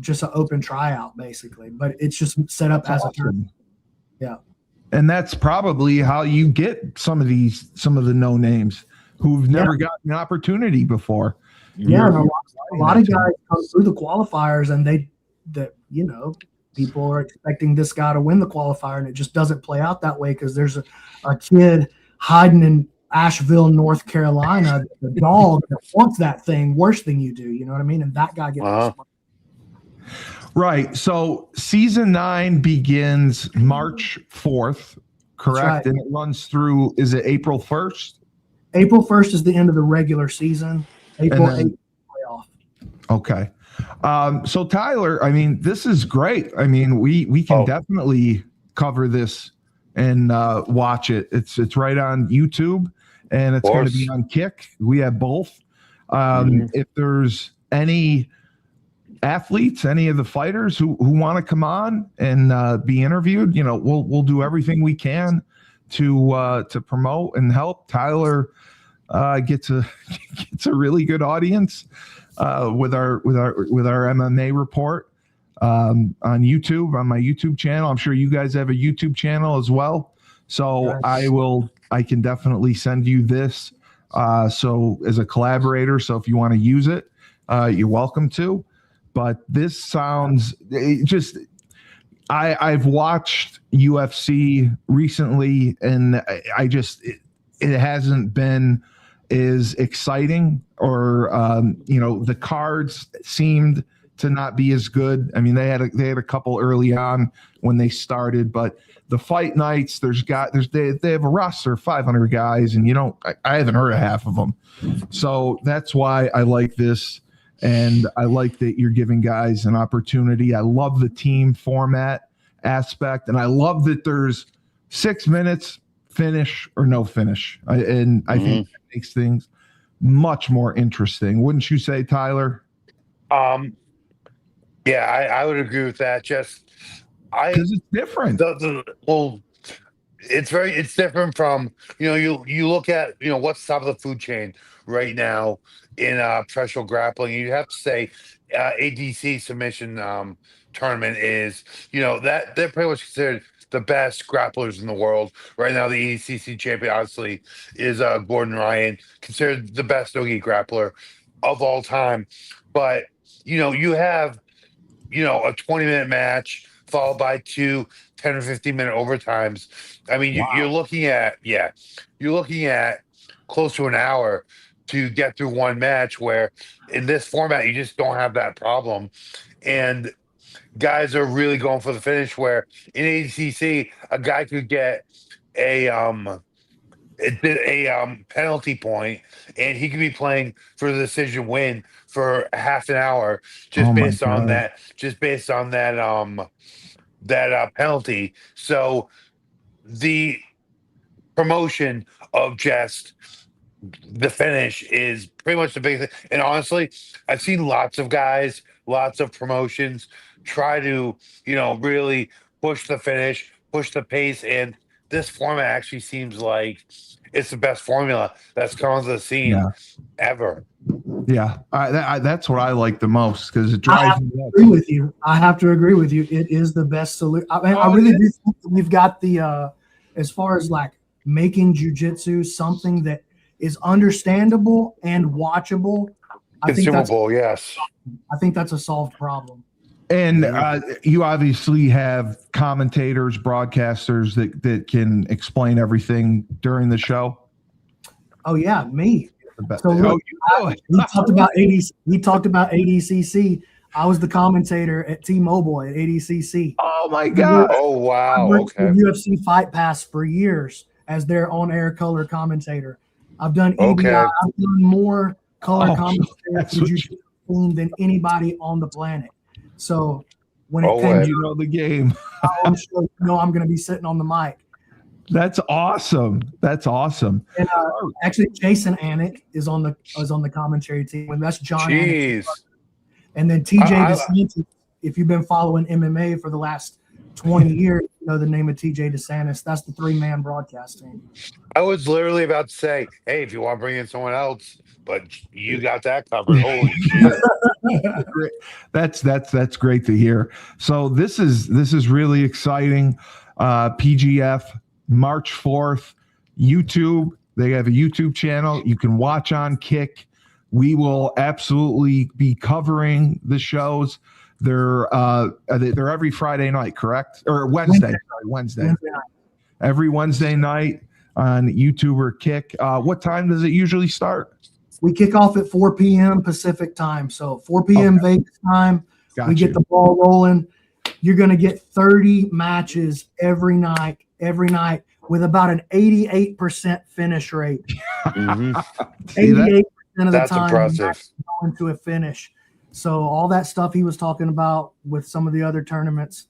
just an open tryout, basically, but it's just set up as a tournament. Yeah. And that's probably how you get some of the no names who've never gotten an opportunity before. Yeah, a lot of guys come through the qualifiers, and people are expecting this guy to win the qualifier, and it just doesn't play out that way because there's a kid hiding in Asheville, North Carolina, the dog that wants that thing worse than you do. You know what I mean? And that guy gets Right. So season 9 begins March 4th, correct? Right. And it runs through, is it April 1st? April 1st is the end of the regular season. April 8th playoff. Okay. So Tyler, I mean, this is great. I mean, we can definitely cover this and watch it. It's right on YouTube, and it's going to be on Kick. We have both. If there's any athletes, any of the fighters who want to come on and be interviewed, we'll do everything we can to promote and help Tyler gets a really good audience with our MMA report on YouTube, on my YouTube channel. I'm sure you guys have a YouTube channel as well. So I can definitely send you this so as a collaborator. So if you want to use it, you're welcome to. But this sounds I've watched UFC recently, and it hasn't been as exciting, or the cards seemed to not be as good. I mean, they had a couple early on when they started, but the fight nights, they have a roster of 500 guys, and I haven't heard of half of them. So that's why I like this. And I like that you're giving guys an opportunity. I love the team format aspect, and I love that there's 6 minutes finish or no finish. I think that makes things much more interesting. Wouldn't you say, Tyler? Yeah, I would agree with that. Because it's different. Well, it's different from, you look at, what's top of the food chain right now in professional grappling. You have to say ADC submission tournament is, that they're pretty much considered the best grapplers in the world right now. The ADCC champion obviously is Gordon Ryan, considered the best no-gi grappler of all time. But you have a 20-minute match followed by 2 10 or 15-minute overtimes. I mean, you're looking at close to an hour to get through one match, where in this format you just don't have that problem. And guys are really going for the finish, where in ADCC a guy could get a penalty point, and he could be playing for the decision win for half an hour just based on that penalty. So the promotion of just the finish is pretty much the big thing. And honestly, I've seen lots of guys, lots of promotions try to, really push the finish, push the pace, and this format actually seems like it's the best formula that's come onto the scene ever. Yeah, that's what I like the most, because it drives me nuts. Agree with you. I have to agree with you. It is the best solution. I really do think that we've got the as far as like making jiu-jitsu something that is understandable and watchable. Consumable, yes. I think that's a solved problem. And you obviously have commentators, broadcasters that can explain everything during the show. Oh yeah, me. So look, he talked about ADC. He talked about ADCC. I was the commentator at T-Mobile at ADCC. Oh my God! Oh wow! Okay. UFC Fight Pass for years as their on-air color commentator. I've done EBI. I've done more color commentary than anybody on the planet. So when it came to the game, I'm sure I'm going to be sitting on the mic. That's awesome. That's awesome. And actually, Jason Anik is on the commentary team. And that's John Anik. And then TJ DeSantis. If you've been following MMA for the last 20 years, you know the name of TJ DeSantis. That's the 3-man broadcast team. I was literally about to say, hey, if you want to bring in someone else, but you got that covered. Holy shit. That's great to hear. So this is really exciting. PGF March 4th, YouTube. They have a YouTube channel you can watch on Kick. We will absolutely be covering the shows. They're every Friday night, correct? Or Wednesday. Sorry, Wednesday. Every Wednesday night on YouTube or Kick. What time does it usually start? We kick off at 4 p.m. Pacific time. So 4 p.m. Vegas time. Gotcha. We get the ball rolling. You're going to get 30 matches every night with about an 88% finish rate. 88% of the time going to a finish. So all that stuff he was talking about with some of the other tournaments,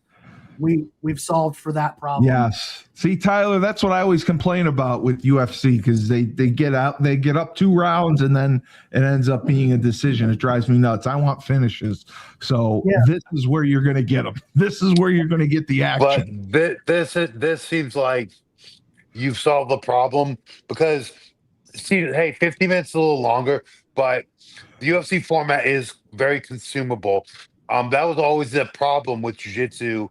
we've solved for that problem. Yes. See, Tyler, that's what I always complain about with UFC, because they get up 2 rounds and then it ends up being a decision. It drives me nuts. I want finishes. So this is where you're going to get them. This is where you're going to get the action. But this seems like you've solved the problem, because see, hey, 50 minutes is a little longer, but the UFC format is very consumable. That was always the problem with jiu-jitsu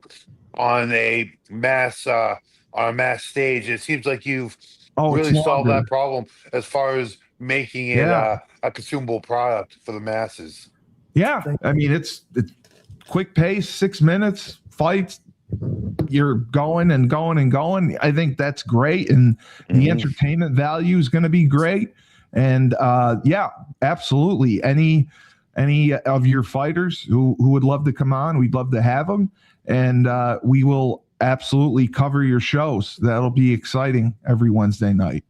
on a mass stage. It seems like you've really solved that problem as far as making it a consumable product for the masses. Yeah, I mean it's quick pace, 6 minutes, fights. You're going and going and going. I think that's great, and the entertainment value is going to be great. And absolutely. Any of your fighters who would love to come on, we'd love to have them, and we will absolutely cover your shows. That'll be exciting every Wednesday night.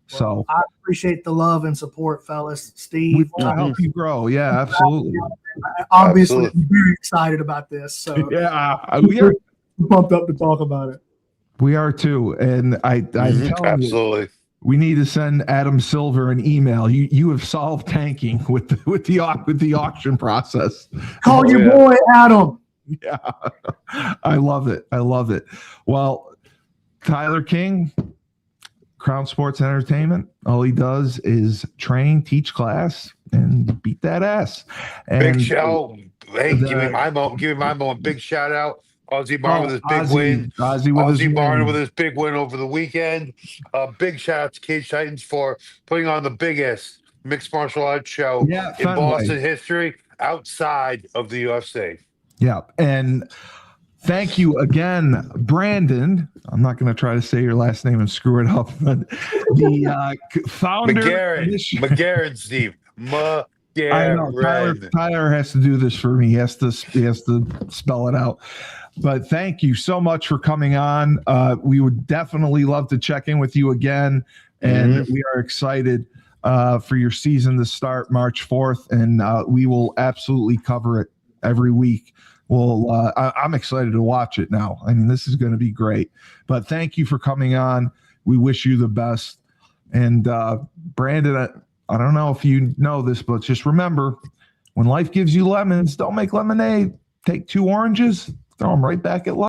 So I appreciate the love and support, fellas. Steve, we'll help you grow. Yeah, absolutely. Obviously, I'm very excited about this. So we're pumped up to talk about it. We are too. And I'm telling you, Absolutely. we need to send Adam Silver an email. You have solved tanking with the auction process. Call your boy Adam. Yeah. I love it. Well, Tyler King, Crown Sports Entertainment, all he does is train, teach class, and beat that ass. And Big shout. Hey, give me my moment. Big shout out. Ozzy Barn with his big win. Ozzy Barn with his big win over the weekend. Big shout out to Cage Titans for putting on the biggest mixed martial arts show in Boston history outside of the UFC. Yeah. And thank you again, Brandon. I'm not going to try to say your last name and screw it up, but the founder. McCaghren, Steve. McCaghren. I know Tyler has to do this for me. He has to spell it out. But thank you so much for coming on. We would definitely love to check in with you again, and we are excited for your season to start March 4th, and we will absolutely cover it every week. Well, I'm excited to watch it now. I mean, this is going to be great. But thank you for coming on. We wish you the best. And Brandon, I don't know if you know this, but just remember, when life gives you lemons, don't make lemonade. Take 2 oranges, throw them right back at life.